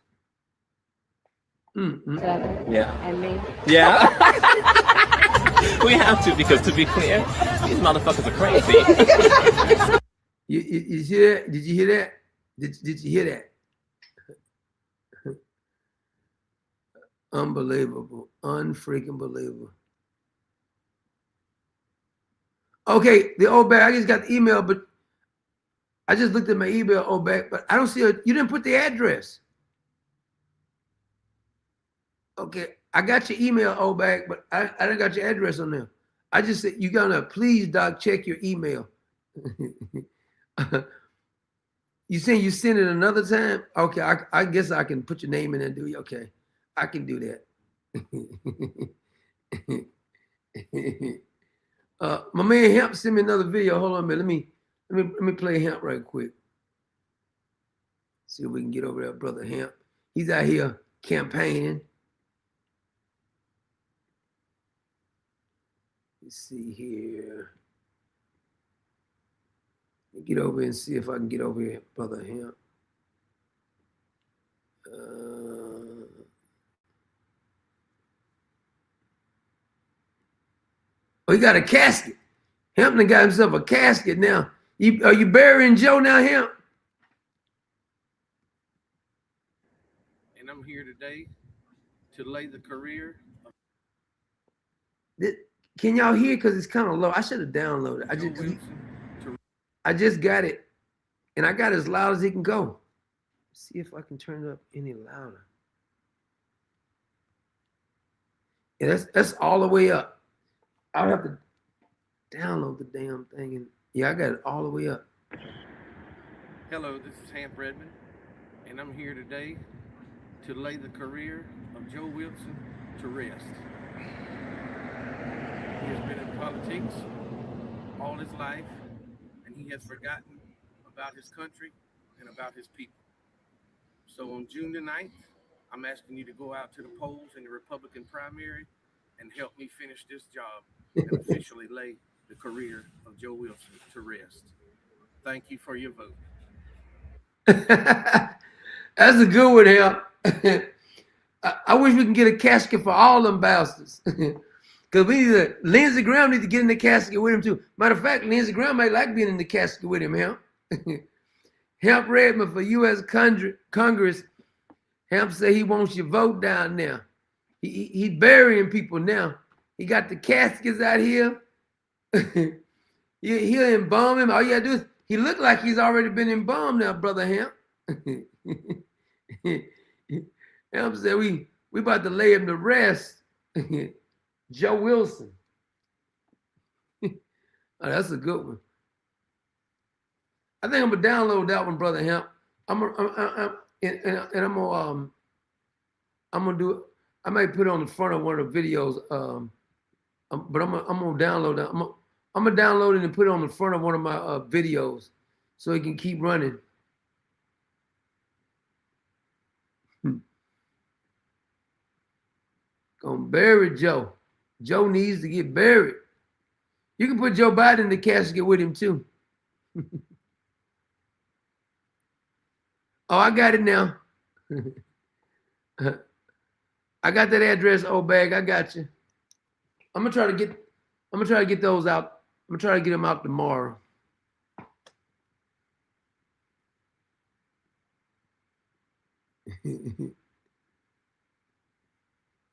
[SPEAKER 5] Yeah.
[SPEAKER 6] And me.
[SPEAKER 5] Yeah. We have to, because to be clear, these motherfuckers are crazy.
[SPEAKER 10] You see that? Did you hear that? Did you hear that? Unbelievable. Unfreaking believable. Okay, the old bag, I just got the email, but I just looked at my email, old bag, but I don't see you didn't put the address. Okay, I got your email, old bag, but I didn't got your address on there. I just said, you gotta please, Doc, check your email. You saying you send it another time? Okay, I guess I can put your name in and do it. Okay, I can do that. My man Hemp sent me another video. Hold on a minute. Let me play Hemp right quick. See if we can get over there, brother Hemp. He's out here campaigning. Let's see here. Get over and see if I can get over here, brother Hemp. Oh, he got a casket. Hemp done got himself a casket now. Are you burying Joe now, Hemp?
[SPEAKER 9] And I'm here today to lay the career.
[SPEAKER 10] Can y'all hear? Because it's kind of low. I should have downloaded it. I just got it, and I got it as loud as it can go. Let's see if I can turn it up any louder. Yeah, that's all the way up. I'll have to download the damn thing, and yeah, I got it all the way up.
[SPEAKER 9] Hello, this is Hamp Redmond, and I'm here today to lay the career of Joe Wilson to rest. He has been in politics all his life, and he has forgotten about his country and about his people. So on June the 9th, I'm asking you to go out to the polls in the Republican primary and help me finish this job and officially lay the career of Joe Wilson to rest. Thank you for your vote.
[SPEAKER 10] That's a good one, Hemp. I wish we can get a casket for all them bastards. Because we need to, Lindsey Graham need to get in the casket with him too. Matter of fact, Lindsey Graham might like being in the casket with him, Hemp. Hemp Redmond for U.S. Congress. Hemp say he wants your vote down there. He's burying people now. He got the caskets out here. He'll embalm him. All you gotta do is, he look like he's already been embalmed now, brother Hemp. Hemp said we about to lay him to rest. Joe Wilson. Oh, that's a good one. I think I'm gonna download that one, Brother Hemp. I'm gonna do it. I might put it on the front of one of the videos. But I'm gonna download that. I'm gonna download it and put it on the front of one of my videos, so it can keep running. Gonna bury Joe. Joe needs to get buried. You can put Joe Biden in the casket with him too. Oh, I got it now. I got that address, old bag. I got you. I'm gonna try to get those out. I'm gonna try to get them out tomorrow.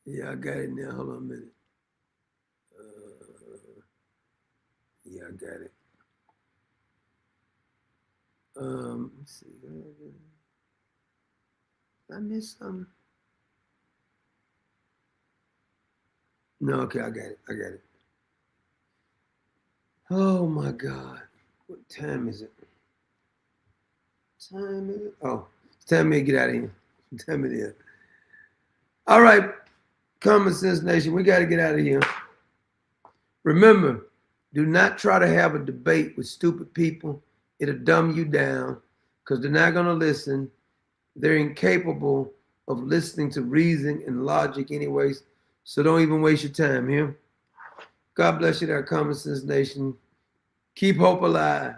[SPEAKER 10] Yeah, I got it now. Hold on a minute. Yeah, I got it. Let's see. Did I miss something? No, okay, I got it. I got it. Oh my God. What time is it? Time is it? Oh, it's time me to get out of here. Time it is. All right, Common Sense Nation, we got to get out of here. Remember, do not try to have a debate with stupid people. It'll dumb you down because they're not going to listen. They're incapable of listening to reason and logic anyways. So don't even waste your time here. God bless you there, Common Sense Nation. Keep hope alive.